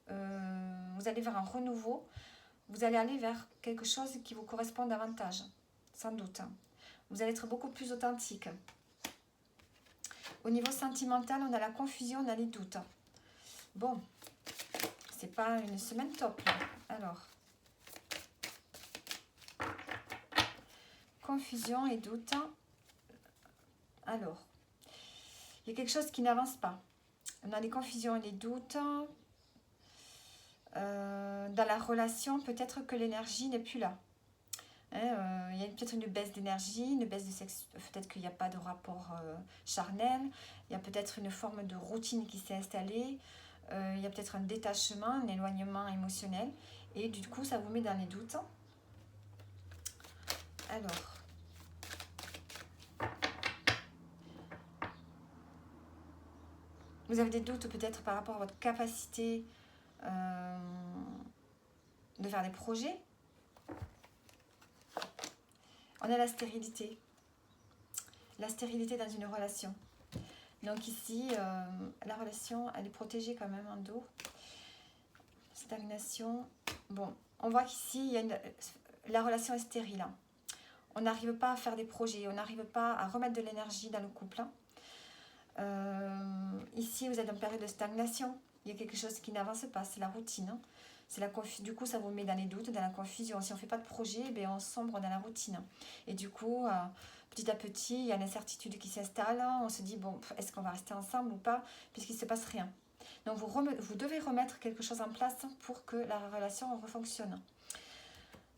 Speaker 1: vous allez vers un renouveau. Vous allez aller vers quelque chose qui vous correspond davantage. Sans doute. Vous allez être beaucoup plus authentique. Au niveau sentimental, on a la confusion, on a les doutes. Bon, c'est pas une semaine top. Là. Alors, confusion et doute. Alors, il y a quelque chose qui n'avance pas. On a les confusions et les doutes. Dans la relation, peut-être que l'énergie n'est plus là. Hein, il y a peut-être une baisse d'énergie, une baisse de sexe, peut-être qu'il n'y a pas de rapport charnel, il y a peut-être une forme de routine qui s'est installée, il y a peut-être un détachement, un éloignement émotionnel, et du coup ça vous met dans les doutes. Alors, vous avez des doutes peut-être par rapport à votre capacité de faire des projets. On a la stérilité. La stérilité dans une relation. Donc ici, la relation, elle est protégée quand même en dos. Stagnation. Bon, on voit qu'ici, la relation est stérile. Hein. On n'arrive pas à faire des projets, on n'arrive pas à remettre de l'énergie dans le couple. Ici, vous êtes en période de stagnation. Il y a quelque chose qui n'avance pas, c'est la routine. Hein. Du coup, ça vous met dans les doutes, dans la confusion. Si on ne fait pas de projet, eh bien, on sombre dans la routine. Et du coup, petit à petit, il y a l'incertitude qui s'installe. On se dit, bon, est-ce qu'on va rester ensemble ou pas, puisqu'il ne se passe rien. Donc, vous devez remettre quelque chose en place pour que la relation refonctionne.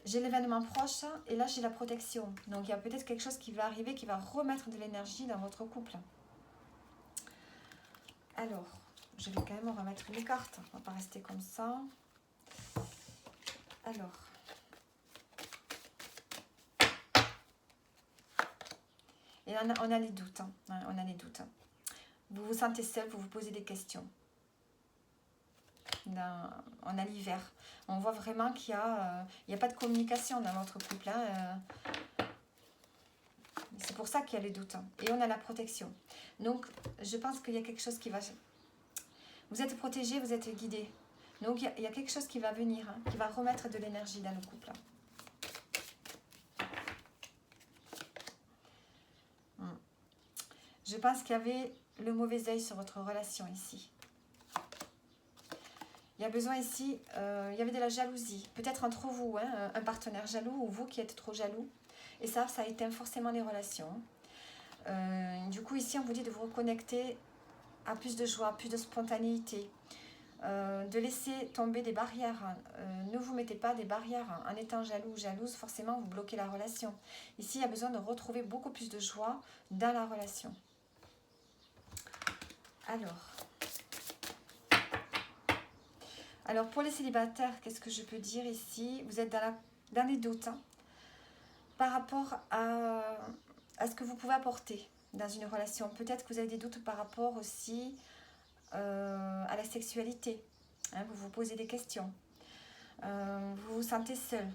Speaker 1: J'ai l'événement proche et là, j'ai la protection. Donc, il y a peut-être quelque chose qui va arriver, qui va remettre de l'énergie dans votre couple. Alors, je vais quand même remettre les cartes. On ne va pas rester comme ça. Alors, et on a les doutes. Hein. On a les doutes. Vous vous sentez seul, vous vous posez des questions. On a l'hiver. On voit vraiment qu'il n'y a pas de communication dans votre couple. Hein. C'est pour ça qu'il y a le doute. Hein. Et on a la protection. Donc, je pense qu'il y a quelque chose qui va... Vous êtes protégé, vous êtes guidé. Donc, il y a quelque chose qui va venir, hein, qui va remettre de l'énergie dans le couple. Je pense qu'il y avait le mauvais œil sur votre relation ici. Il y a besoin ici, il y avait de la jalousie. Peut-être entre vous, hein, un partenaire jaloux ou vous qui êtes trop jaloux. Et ça éteint forcément les relations. Du coup, ici, on vous dit de vous reconnecter à plus de joie, plus de spontanéité. De laisser tomber des barrières. Ne vous mettez pas des barrières. En étant jaloux ou jalouse, forcément, vous bloquez la relation. Ici, il y a besoin de retrouver beaucoup plus de joie dans la relation. Alors pour les célibataires, qu'est-ce que je peux dire ici? Vous êtes dans les doutes, hein, par rapport à ce que vous pouvez apporter dans une relation. Peut-être que vous avez des doutes par rapport aussi à la sexualité. Hein, vous vous posez des questions. Vous vous sentez seul.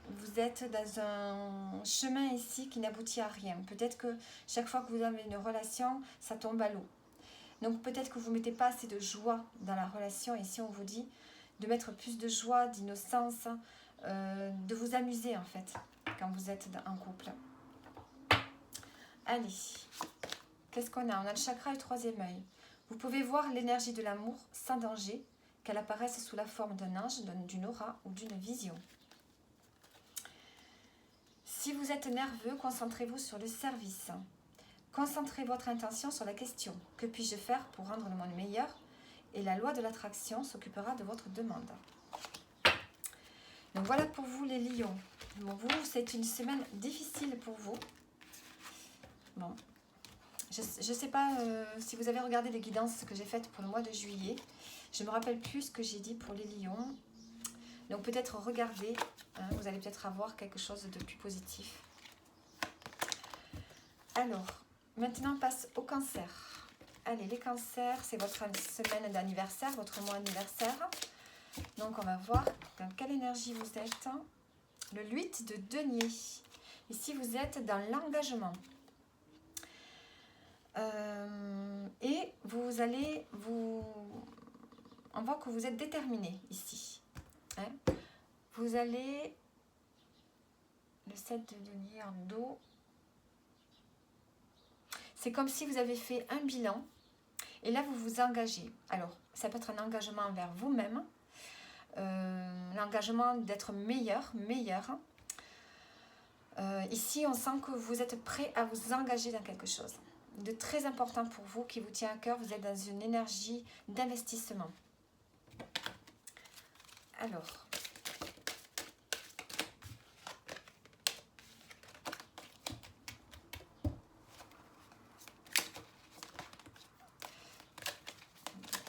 Speaker 1: Vous êtes dans un chemin ici qui n'aboutit à rien. Peut-être que chaque fois que vous avez une relation, ça tombe à l'eau. Donc peut-être que vous ne mettez pas assez de joie dans la relation. Ici, on vous dit de mettre plus de joie, d'innocence, de vous amuser en fait, quand vous êtes en couple. Allez, qu'est-ce qu'on a? On a le chakra du troisième œil. Vous pouvez voir l'énergie de l'amour sans danger, qu'elle apparaisse sous la forme d'un ange, d'une aura ou d'une vision. Si vous êtes nerveux, concentrez-vous sur le service. Concentrez votre intention sur la question. Que puis-je faire pour rendre le monde meilleur? Et la loi de l'attraction s'occupera de votre demande. Donc voilà pour vous les lions. Bon, vous, c'est une semaine difficile pour vous. Bon, je ne sais pas si vous avez regardé les guidances que j'ai faites pour le mois de juillet. Je ne me rappelle plus ce que j'ai dit pour les lions. Donc peut-être regardez, hein, vous allez peut-être avoir quelque chose de plus positif. Alors, maintenant on passe au cancer. Allez, les cancers, c'est votre semaine d'anniversaire, votre mois anniversaire. Donc, on va voir dans quelle énergie vous êtes. Le 8 de denier. Ici, vous êtes dans l'engagement. Et vous allez on voit que vous êtes déterminé ici. Hein, vous allez... Le 7 de denier en dos. C'est comme si vous avez fait un bilan. Et là, vous vous engagez. Alors, ça peut être un engagement envers vous-même. L'engagement d'être meilleur. Ici, on sent que vous êtes prêt à vous engager dans quelque chose de très important pour vous, qui vous tient à cœur. Vous êtes dans une énergie d'investissement. Alors,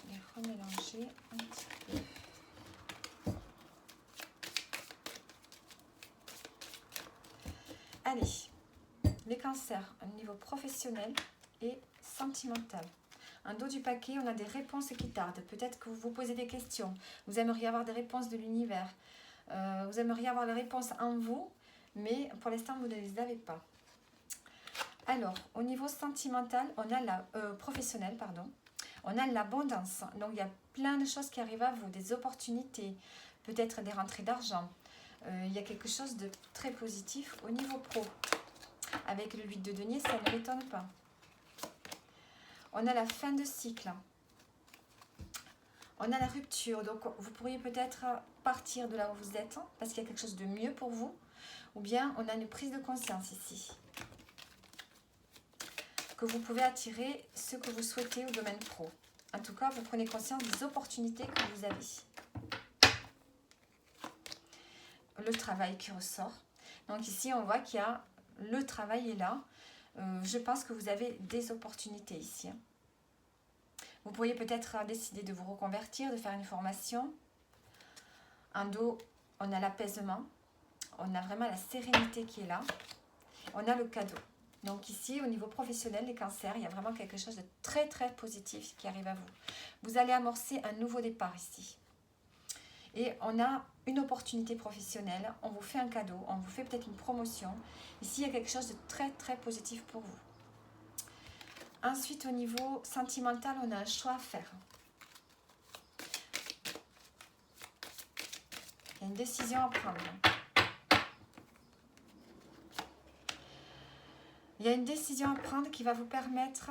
Speaker 1: je vais remélanger un petit peu. Allez, les cancers au niveau professionnel et sentimental. En dos du paquet, on a des réponses qui tardent. Peut-être que vous vous posez des questions. Vous aimeriez avoir des réponses de l'univers. Vous aimeriez avoir les réponses en vous, mais pour l'instant, vous ne les avez pas. Alors, au niveau sentimental, on a professionnel, pardon. On a l'abondance. Donc, il y a plein de choses qui arrivent à vous, des opportunités, peut-être des rentrées d'argent. Il y a quelque chose de très positif au niveau pro. Avec le 8 de denier, ça ne m'étonne pas. On a la fin de cycle. On a la rupture. Donc, vous pourriez peut-être partir de là où vous êtes parce qu'il y a quelque chose de mieux pour vous. Ou bien, on a une prise de conscience ici. Que vous pouvez attirer ce que vous souhaitez au domaine pro. En tout cas, vous prenez conscience des opportunités que vous avez. Le travail qui ressort. Donc ici, on voit qu'il y a le travail est là. Je pense que vous avez des opportunités ici. Vous pourriez peut-être décider de vous reconvertir, de faire une formation. En dos, on a l'apaisement. On a vraiment la sérénité qui est là. On a le cadeau. Donc ici, au niveau professionnel, les cancers, il y a vraiment quelque chose de très très positif qui arrive à vous. Vous allez amorcer un nouveau départ ici. Et on a une opportunité professionnelle, on vous fait un cadeau, on vous fait peut-être une promotion. Ici, il y a quelque chose de très très positif pour vous. Ensuite, au niveau sentimental, on a un choix à faire. Il y a une décision à prendre. Il y a une décision à prendre qui va vous permettre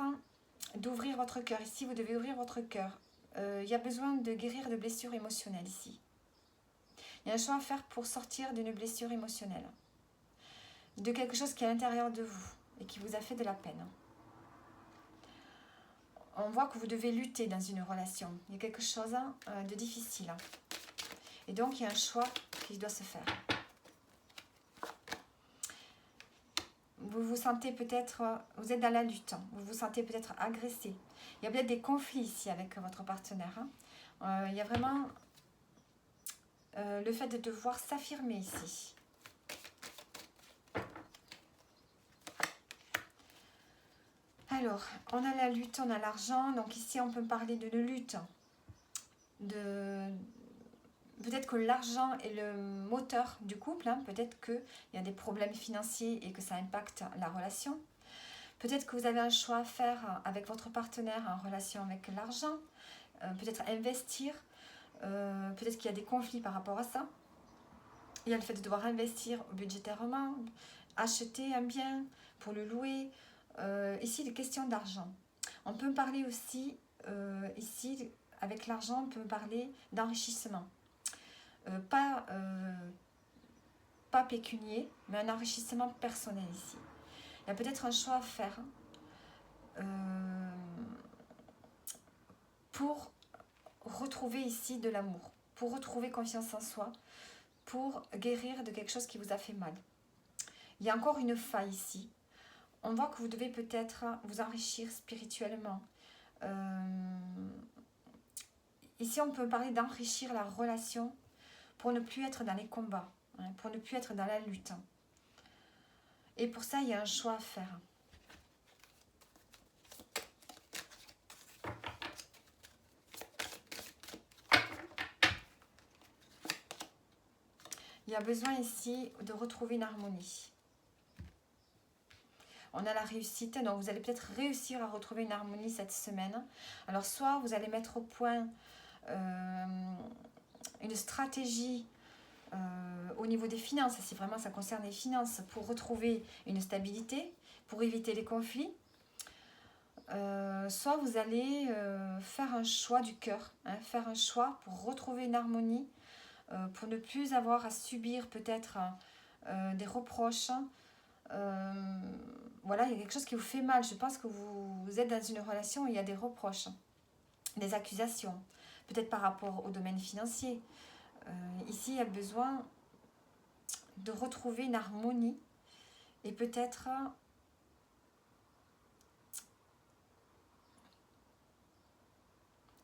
Speaker 1: d'ouvrir votre cœur. Ici, vous devez ouvrir votre cœur. Il y a besoin de guérir de blessures émotionnelles ici. Il y a un choix à faire pour sortir d'une blessure émotionnelle. De quelque chose qui est à l'intérieur de vous et qui vous a fait de la peine. On voit que vous devez lutter dans une relation. Il y a quelque chose de difficile. Et donc, il y a un choix qui doit se faire. Vous vous sentez peut-être, vous êtes dans la lutte, vous vous sentez peut-être agressé. Il y a peut-être des conflits ici avec votre partenaire. Il y a vraiment le fait de devoir s'affirmer ici. Alors, on a la lutte, on a l'argent. Donc ici, on peut parler de lutte. Peut-être que l'argent est le moteur du couple. Peut-être qu'il y a des problèmes financiers et que ça impacte la relation. Peut-être que vous avez un choix à faire avec votre partenaire en relation avec l'argent. Peut-être investir. Peut-être qu'il y a des conflits par rapport à ça. Il y a le fait de devoir investir budgétairement, acheter un bien pour le louer. Ici, il est question d'argent. On peut parler aussi, ici, avec l'argent, on peut parler d'enrichissement. Pas pécunier, mais un enrichissement personnel ici. Il y a peut-être un choix à faire pour retrouver ici de l'amour, pour retrouver confiance en soi, pour guérir de quelque chose qui vous a fait mal. Il y a encore une faille ici. On voit que vous devez peut-être vous enrichir spirituellement. Ici, on peut parler d'enrichir la relation pour ne plus être dans les combats, pour ne plus être dans la lutte. Et pour ça, il y a un choix à faire. Il y a besoin ici de retrouver une harmonie. On a la réussite, donc vous allez peut-être réussir à retrouver une harmonie cette semaine. Alors soit vous allez mettre au point une stratégie au niveau des finances, si vraiment ça concerne les finances, pour retrouver une stabilité, pour éviter les conflits. Soit vous allez faire un choix du cœur, faire un choix pour retrouver une harmonie, pour ne plus avoir à subir peut-être des reproches. Voilà, il y a quelque chose qui vous fait mal. Je pense que vous êtes dans une relation où il y a des reproches, des accusations, peut-être par rapport au domaine financier. Ici, il y a besoin de retrouver une harmonie et peut-être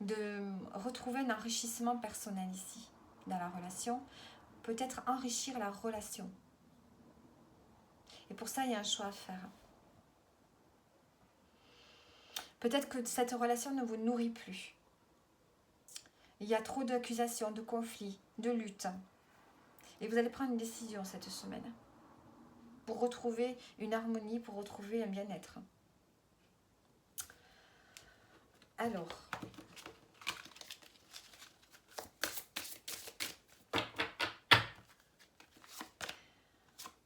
Speaker 1: de retrouver un enrichissement personnel ici, dans la relation. Peut-être enrichir la relation. Et pour ça, il y a un choix à faire. Peut-être que cette relation ne vous nourrit plus. Il y a trop d'accusations, de conflits, de luttes. Et vous allez prendre une décision cette semaine pour retrouver une harmonie, pour retrouver un bien-être. Alors,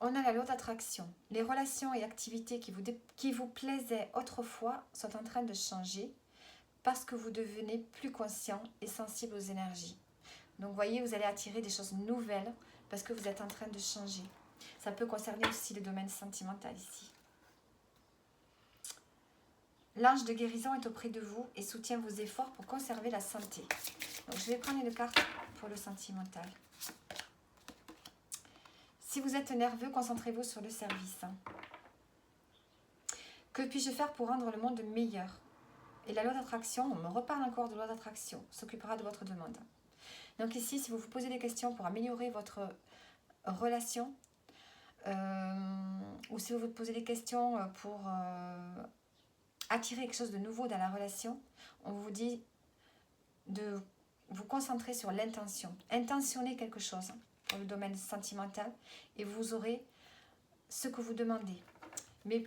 Speaker 1: on a la loi d'attraction. Les relations et activités qui vous plaisaient autrefois sont en train de changer parce que vous devenez plus conscient et sensible aux énergies. Donc, vous voyez, vous allez attirer des choses nouvelles parce que vous êtes en train de changer. Ça peut concerner aussi le domaine sentimental ici. L'ange de guérison est auprès de vous et soutient vos efforts pour conserver la santé. Donc, je vais prendre une carte pour le sentimental. Si vous êtes nerveux, concentrez-vous sur le service. Que puis-je faire pour rendre le monde meilleur? Et la loi d'attraction, on me reparle encore de loi d'attraction, s'occupera de votre demande. Donc ici, si vous vous posez des questions pour améliorer votre relation, ou si vous vous posez des questions pour attirer quelque chose de nouveau dans la relation, on vous dit de vous concentrer sur l'intention. Intentionnez quelque chose pour le domaine sentimental et vous aurez ce que vous demandez. Mais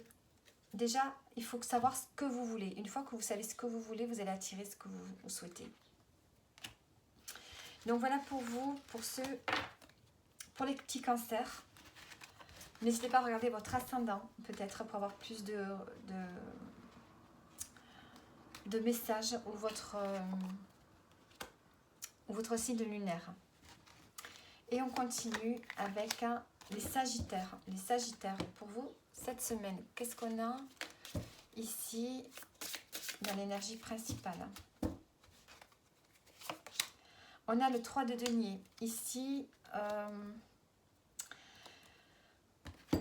Speaker 1: déjà, il faut savoir ce que vous voulez. Une fois que vous savez ce que vous voulez, vous allez attirer ce que vous souhaitez. Donc voilà pour vous, pour les petits cancers. N'hésitez pas à regarder votre ascendant, peut-être pour avoir plus de messages ou votre signe lunaire. Et on continue avec les Sagittaires. Les Sagittaires, pour vous, cette semaine, qu'est-ce qu'on a ici dans l'énergie principale? On a le 3 de denier. Ici,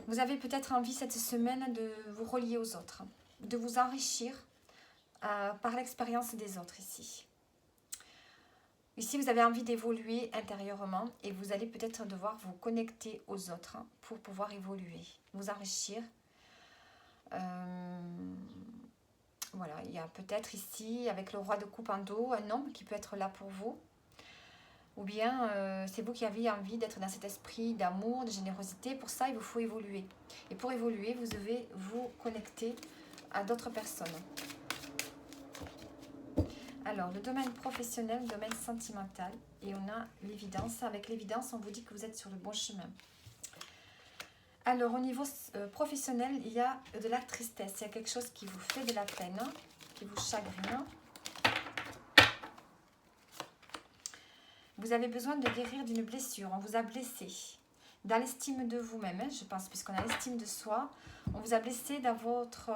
Speaker 1: vous avez peut-être envie cette semaine de vous relier aux autres, de vous enrichir par l'expérience des autres ici. Ici, vous avez envie d'évoluer intérieurement et vous allez peut-être devoir vous connecter aux autres pour pouvoir évoluer, vous enrichir. Voilà, il y a peut-être ici, avec le roi de coupe en dos, un homme qui peut être là pour vous. Ou bien, c'est vous qui avez envie d'être dans cet esprit d'amour, de générosité. Pour ça, il vous faut évoluer. Et pour évoluer, vous devez vous connecter à d'autres personnes. Alors, le domaine professionnel, le domaine sentimental. Et on a l'évidence. Avec l'évidence, on vous dit que vous êtes sur le bon chemin. Alors, au niveau professionnel, il y a de la tristesse. Il y a quelque chose qui vous fait de la peine, qui vous chagrine. Vous avez besoin de guérir d'une blessure. On vous a blessé dans l'estime de vous-même, je pense, puisqu'on a l'estime de soi. On vous a blessé dans votre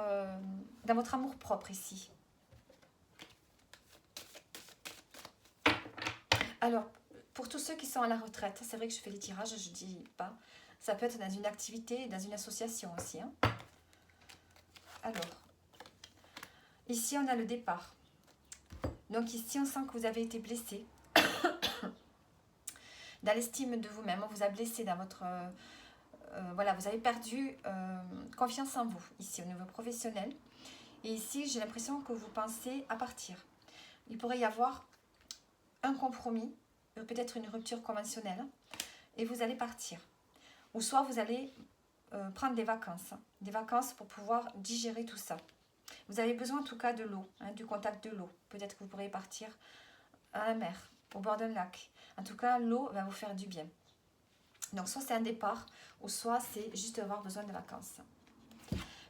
Speaker 1: amour-propre ici. Alors, pour tous ceux qui sont à la retraite, c'est vrai que je fais les tirages, je ne dis pas. Ça peut être dans une activité, dans une association aussi. Alors, ici, on a le départ. Donc ici, on sent que vous avez été blessé. Dans l'estime de vous-même, on vous a blessé dans votre... voilà, vous avez perdu confiance en vous, ici, au niveau professionnel. Et ici, j'ai l'impression que vous pensez à partir. Il pourrait y avoir un compromis, peut-être une rupture conventionnelle, et vous allez partir. Ou soit vous allez prendre des vacances pour pouvoir digérer tout ça. Vous avez besoin en tout cas de l'eau, du contact de l'eau. Peut-être que vous pourrez partir à la mer, au bord d'un lac. En tout cas, l'eau va vous faire du bien. Donc, soit c'est un départ, ou soit c'est juste avoir besoin de vacances.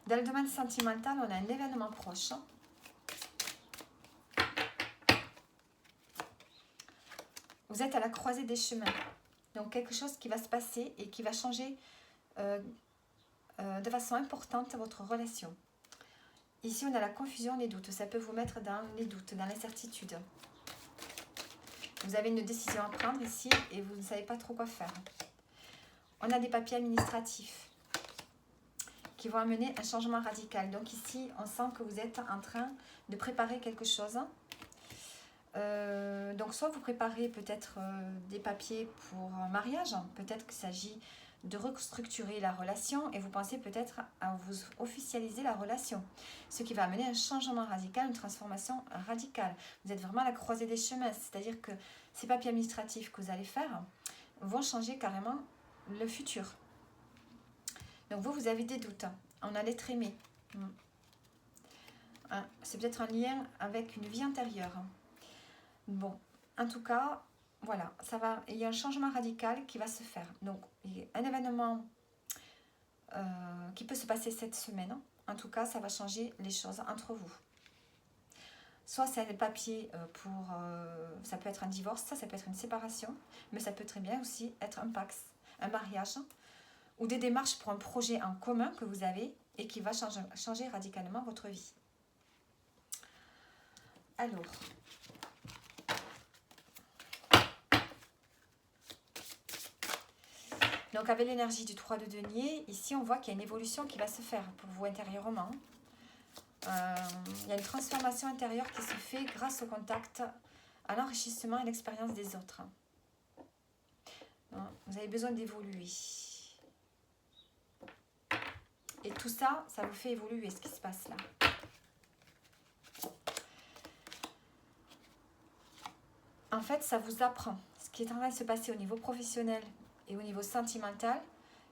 Speaker 1: Dans le domaine sentimental, on a un événement proche. Vous êtes à la croisée des chemins. Donc, quelque chose qui va se passer et qui va changer de façon importante votre relation. Ici, on a la confusion, les doutes. Ça peut vous mettre dans les doutes, dans l'incertitude. Vous avez une décision à prendre ici et vous ne savez pas trop quoi faire. On a des papiers administratifs qui vont amener un changement radical. Donc ici, on sent que vous êtes en train de préparer quelque chose. Donc soit vous préparez peut-être des papiers pour un mariage. Peut-être qu'il s'agit de restructurer la relation et vous pensez peut-être à vous officialiser la relation. Ce qui va amener un changement radical, une transformation radicale. Vous êtes vraiment à la croisée des chemins. C'est-à-dire que ces papiers administratifs que vous allez faire vont changer carrément le futur. Donc vous avez des doutes. On a l'être aimé. C'est peut-être un lien avec une vie antérieure. Bon, en tout cas, voilà, il y a un changement radical qui va se faire. Donc, il y a un événement qui peut se passer cette semaine. En tout cas, ça va changer les choses entre vous. Soit c'est le papier ça peut être un divorce, ça peut être une séparation, mais ça peut très bien aussi être un pax, un mariage, ou des démarches pour un projet en commun que vous avez et qui va changer radicalement votre vie. Alors, donc avec l'énergie du 3 de denier, ici on voit qu'il y a une évolution qui va se faire pour vous intérieurement. Il y a une transformation intérieure qui se fait grâce au contact, à l'enrichissement et l'expérience des autres. Vous avez besoin d'évoluer. Et tout ça, ça vous fait évoluer ce qui se passe là. En fait, ça vous apprend. Ce qui est en train de se passer au niveau professionnel et au niveau sentimental,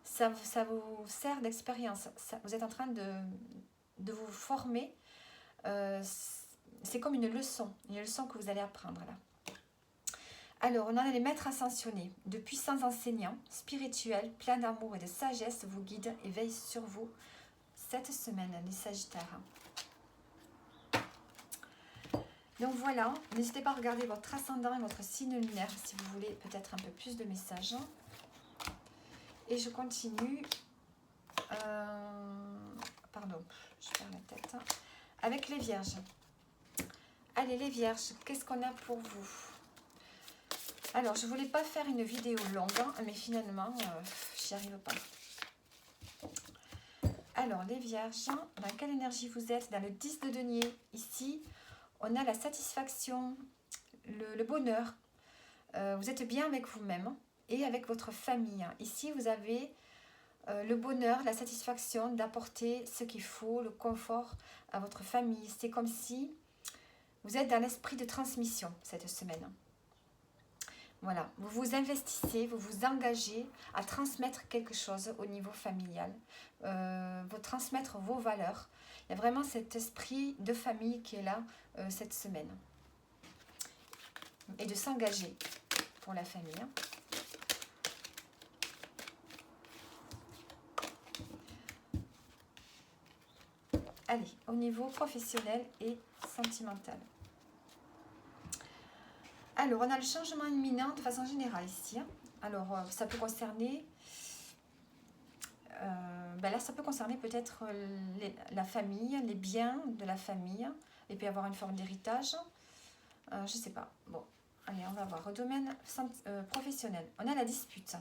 Speaker 1: ça vous sert d'expérience. Vous êtes en train de vous former. C'est comme une leçon que vous allez apprendre là. Alors, on en a les maîtres ascensionnés, de puissants enseignants, spirituels, pleins d'amour et de sagesse, vous guident et veillent sur vous cette semaine, les Sagittaires. Donc voilà, n'hésitez pas à regarder votre ascendant et votre signe lunaire si vous voulez peut-être un peu plus de messages. Et je continue, pardon, je perds la tête, avec les Vierges. Allez les Vierges, qu'est-ce qu'on a pour vous? Alors, je ne voulais pas faire une vidéo longue, mais finalement, j'y arrive pas. Alors, les Vierges, dans quelle énergie vous êtes? Dans le 10 de denier, ici, on a la satisfaction, le bonheur. Vous êtes bien avec vous-même et avec votre famille. Ici, vous avez le bonheur, la satisfaction d'apporter ce qu'il faut, le confort à votre famille. C'est comme si vous êtes dans l'esprit de transmission cette semaine. Voilà, vous vous investissez, vous vous engagez à transmettre quelque chose au niveau familial, vous transmettre vos valeurs. Il y a vraiment cet esprit de famille qui est là cette semaine. Et de s'engager pour la famille. Allez, au niveau professionnel et sentimental. Alors, on a le changement imminent de façon générale ici. Alors, ça peut concerner... là, ça peut concerner peut-être la famille, les biens de la famille. Et puis avoir une forme d'héritage. Je ne sais pas. Bon, allez, on va voir. Au domaine professionnel, on a la dispute.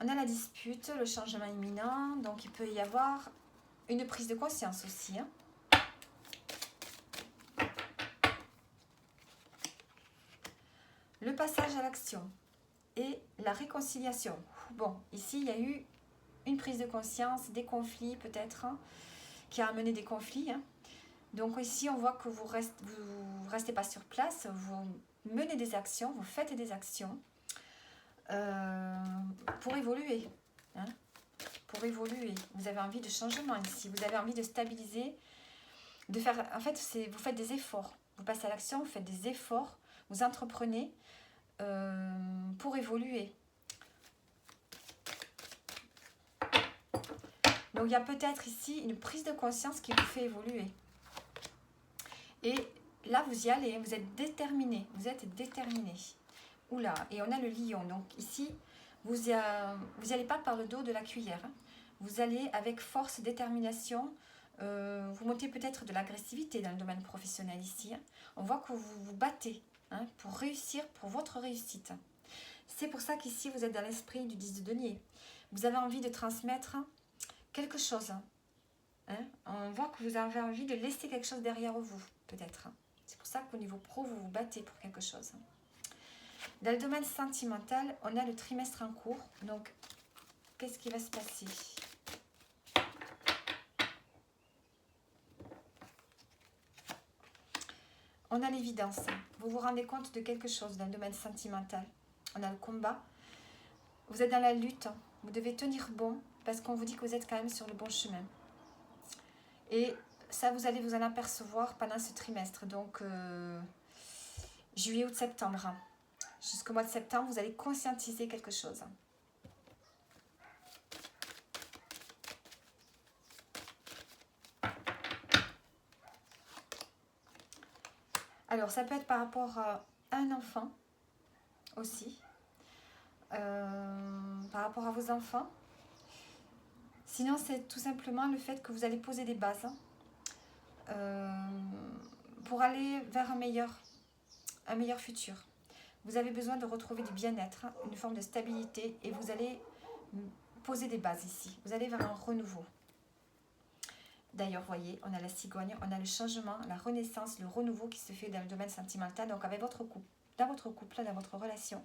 Speaker 1: On a la dispute, le changement imminent. Donc, il peut y avoir une prise de conscience aussi. Le passage à l'action et la réconciliation. Bon, ici, il y a eu une prise de conscience, des conflits peut-être, qui a amené des conflits. Donc ici, on voit que vous restez pas sur place, vous menez des actions, vous faites des actions pour évoluer. Pour évoluer. Vous avez envie de changement ici, vous avez envie de stabiliser, de faire... En fait, vous faites des efforts. Vous passez à l'action, vous faites des efforts, vous entreprenez pour évoluer. Donc, il y a peut-être ici une prise de conscience qui vous fait évoluer. Et là, vous y allez, vous êtes déterminé. Vous êtes déterminé. Oula, et on a le lion. Donc, ici, vous n'y allez pas par le dos de la cuillère. Vous allez avec force, détermination. Vous montez peut-être de l'agressivité dans le domaine professionnel ici. On voit que vous vous battez pour réussir, pour votre réussite. C'est pour ça qu'ici, vous êtes dans l'esprit du 10 de denier. Vous avez envie de transmettre quelque chose. On voit que vous avez envie de laisser quelque chose derrière vous, peut-être. C'est pour ça qu'au niveau pro, vous vous battez pour quelque chose. Dans le domaine sentimental, on a le trimestre en cours. Donc, qu'est-ce qui va se passer ? On a l'évidence. Vous vous rendez compte de quelque chose dans le domaine sentimental. On a le combat. Vous êtes dans la lutte. Vous devez tenir bon parce qu'on vous dit que vous êtes quand même sur le bon chemin. Et ça, vous allez vous en apercevoir pendant ce trimestre. Donc, juillet, août, septembre. Jusqu'au mois de septembre, vous allez conscientiser quelque chose. Alors, ça peut être par rapport à un enfant aussi. Par rapport à vos enfants. Sinon, c'est tout simplement le fait que vous allez poser des bases pour aller vers un meilleur futur. Vous avez besoin de retrouver du bien-être, une forme de stabilité et vous allez poser des bases ici. Vous allez vers un renouveau. D'ailleurs, vous voyez, on a la cigogne, on a le changement, la renaissance, le renouveau qui se fait dans le domaine sentimental. Donc, avec votre couple, dans votre relation,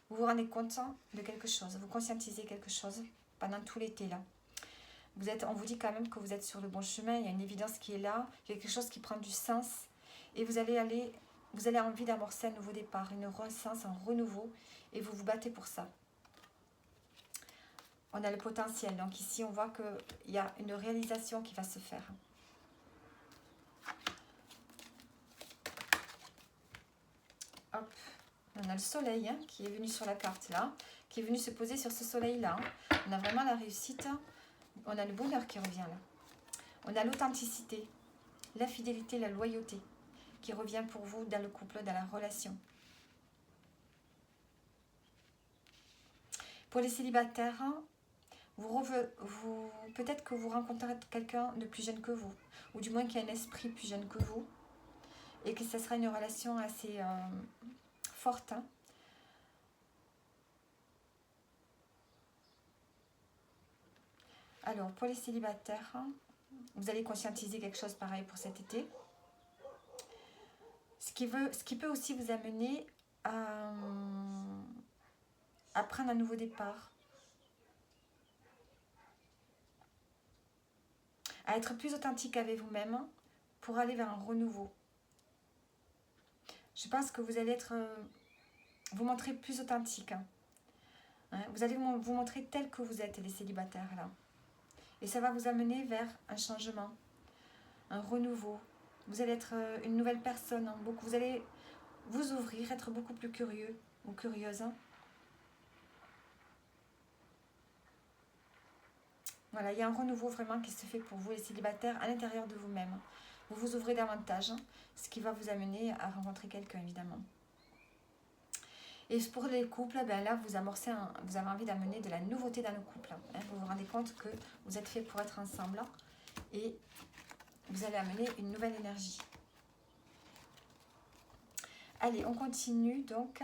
Speaker 1: vous vous rendez compte de quelque chose, vous conscientisez quelque chose pendant tout l'été là. On vous dit quand même que vous êtes sur le bon chemin, il y a une évidence qui est là, il y a quelque chose qui prend du sens et vous avez envie d'amorcer un nouveau départ, une renaissance, un renouveau et vous vous battez pour ça. On a le potentiel, donc ici on voit qu'il y a une réalisation qui va se faire. Hop, on a le soleil hein, qui est venu sur la carte là, qui est venu se poser sur ce soleil là. On a vraiment la réussite, on a le bonheur qui revient là. On a l'authenticité, la fidélité, la loyauté qui revient pour vous dans le couple, dans la relation. Pour les célibataires, peut-être que vous rencontrez quelqu'un de plus jeune que vous, ou du moins qui a un esprit plus jeune que vous, et que ce sera une relation assez forte. Hein. Alors, pour les célibataires, vous allez conscientiser quelque chose pareil pour cet été. Ce qui peut aussi vous amener à prendre un nouveau départ. À être plus authentique avec vous-même pour aller vers un renouveau. Je pense que vous allez vous montrer plus authentique. Hein. Vous allez vous montrer tel que vous êtes, les célibataires là. Et ça va vous amener vers un changement, un renouveau. Vous allez être une nouvelle personne. Hein. Vous allez vous ouvrir, être beaucoup plus curieux ou curieuse. Hein. Voilà, il y a un renouveau vraiment qui se fait pour vous, les célibataires, à l'intérieur de vous-même. Vous vous ouvrez davantage, hein, ce qui va vous amener à rencontrer quelqu'un, évidemment. Et pour les couples, ben là, vous avez envie d'amener de la nouveauté dans le couple. Hein. Vous vous rendez compte que vous êtes fait pour être ensemble et vous allez amener une nouvelle énergie. Allez, on continue donc.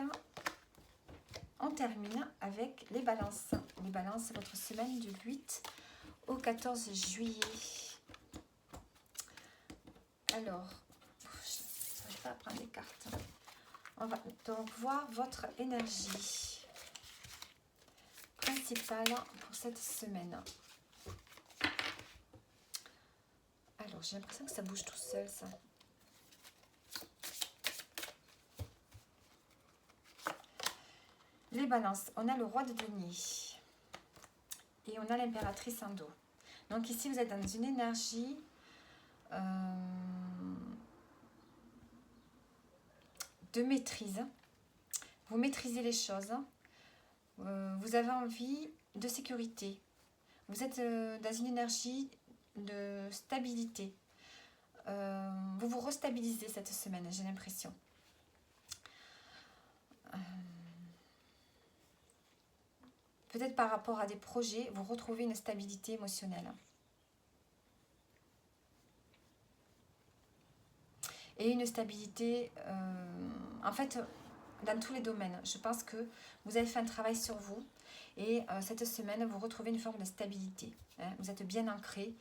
Speaker 1: On termine avec les balances. Les balances, votre semaine du 8 au 14 juillet. Alors, je n'arrive pas à prendre les cartes. On va donc voir votre énergie principale pour cette semaine. Alors, j'ai l'impression que ça bouge tout seul, ça. Les balances, on a le roi de denier et on a l'impératrice en dos. Donc ici, vous êtes dans une énergie de maîtrise. Vous maîtrisez les choses. Vous avez envie de sécurité. Vous êtes dans une énergie de stabilité. Vous vous restabilisez cette semaine, j'ai l'impression. Peut-être par rapport à des projets, vous retrouvez une stabilité émotionnelle. Et une stabilité, en fait, dans tous les domaines. Je pense que vous avez fait un travail sur vous. Et cette semaine, vous retrouvez une forme de stabilité. Hein. Vous êtes bien ancré.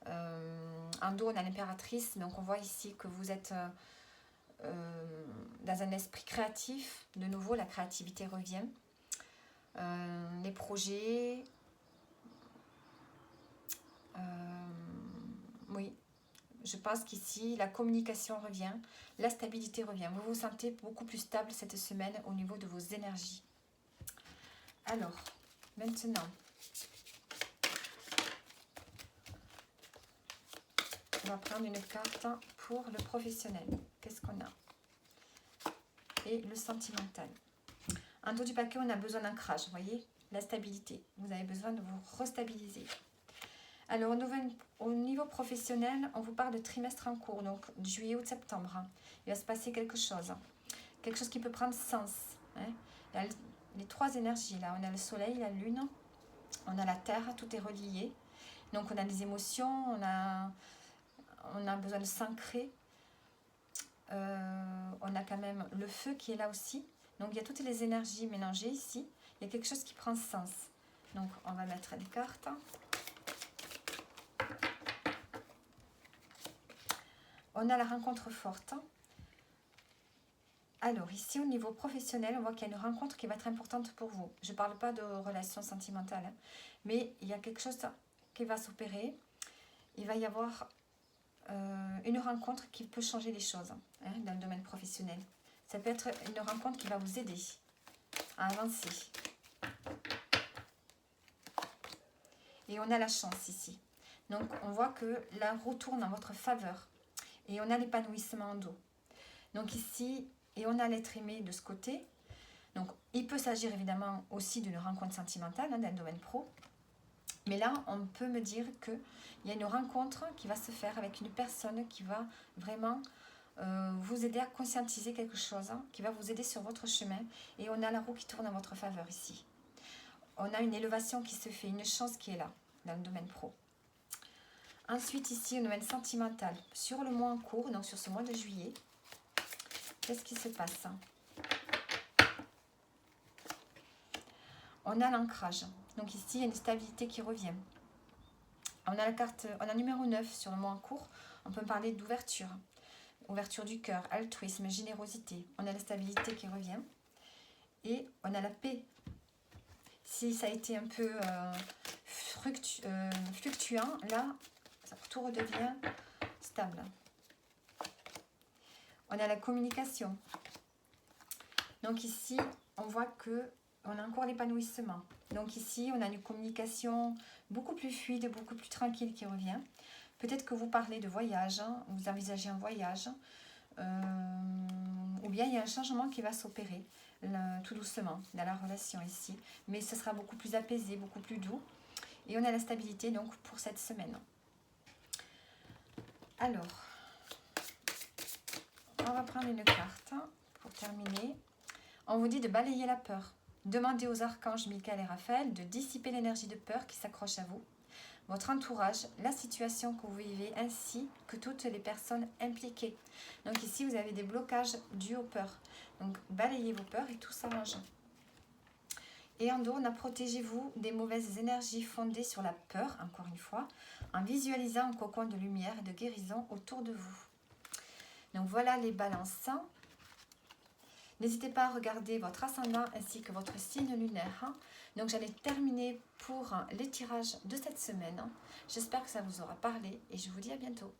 Speaker 1: En dos, on a l'impératrice. Donc, on voit ici que vous êtes dans un esprit créatif. De nouveau, la créativité revient. Les projets, oui, je pense qu'ici la communication revient, la stabilité revient. Vous vous sentez beaucoup plus stable cette semaine au niveau de vos énergies. Alors, maintenant, on va prendre une carte pour le professionnel. Qu'est-ce qu'on a? Et le sentimental. En dos du paquet, on a besoin d'ancrage, vous voyez, la stabilité. Vous avez besoin de vous restabiliser. Alors, au niveau professionnel, on vous parle de trimestre en cours, donc de juillet, août, septembre. Hein. Il va se passer quelque chose. Hein. Quelque chose qui peut prendre sens. Hein. Il y a les trois énergies, là. On a le soleil, la lune, on a la terre, tout est relié. Donc, on a les émotions, on a besoin de s'ancrer. On a quand même le feu qui est là aussi. Donc, il y a toutes les énergies mélangées ici. Il y a quelque chose qui prend sens. Donc, on va mettre les cartes. On a la rencontre forte. Alors, ici, au niveau professionnel, on voit qu'il y a une rencontre qui va être importante pour vous. Je ne parle pas de relations sentimentales, hein, mais il y a quelque chose qui va s'opérer. Il va y avoir une rencontre qui peut changer les choses hein, dans le domaine professionnel. Ça peut être une rencontre qui va vous aider à avancer. Et on a la chance ici. Donc, on voit que la roue tourne en votre faveur. Et on a l'épanouissement en dos. Donc ici, et on a l'être aimé de ce côté. Donc, il peut s'agir évidemment aussi d'une rencontre sentimentale hein, dans le domaine pro. Mais là, on peut me dire qu'il y a une rencontre qui va se faire avec une personne qui va vraiment vous aider à conscientiser quelque chose, hein, qui va vous aider sur votre chemin. Et on a la roue qui tourne en votre faveur ici. On a une élévation qui se fait, une chance qui est là, dans le domaine pro. Ensuite, ici, au domaine sentimental, sur le mois en cours, donc sur ce mois de juillet, qu'est-ce qui se passe? On a l'ancrage. Donc ici, il y a une stabilité qui revient. On a la carte, on a le numéro 9 sur le mois en cours. On peut parler d'ouverture. Ouverture du cœur, altruisme, générosité. On a la stabilité qui revient. Et on a la paix. Si ça a été un peu fluctuant, là, tout redevient stable. On a la communication. Donc ici, on voit que on a encore l'épanouissement. Donc ici, on a une communication beaucoup plus fluide, beaucoup plus tranquille qui revient. Peut-être que vous parlez de voyage, hein, vous envisagez un voyage, ou bien il y a un changement qui va s'opérer tout doucement dans la relation ici. Mais ce sera beaucoup plus apaisé, beaucoup plus doux. Et on a la stabilité donc pour cette semaine. Alors, on va prendre une carte pour terminer. On vous dit de balayer la peur. Demandez aux archanges Michael et Raphaël de dissiper l'énergie de peur qui s'accroche à vous, votre entourage, la situation que vous vivez, ainsi que toutes les personnes impliquées. Donc ici, vous avez des blocages dus aux peurs. Donc balayez vos peurs et tout s'arrange. Et en dos, on a protégez-vous des mauvaises énergies fondées sur la peur, encore une fois, en visualisant un cocon de lumière et de guérison autour de vous. Donc voilà les balances. N'hésitez pas à regarder votre ascendant ainsi que votre signe lunaire. Donc j'en ai terminé pour les tirages de cette semaine. J'espère que ça vous aura parlé et je vous dis à bientôt.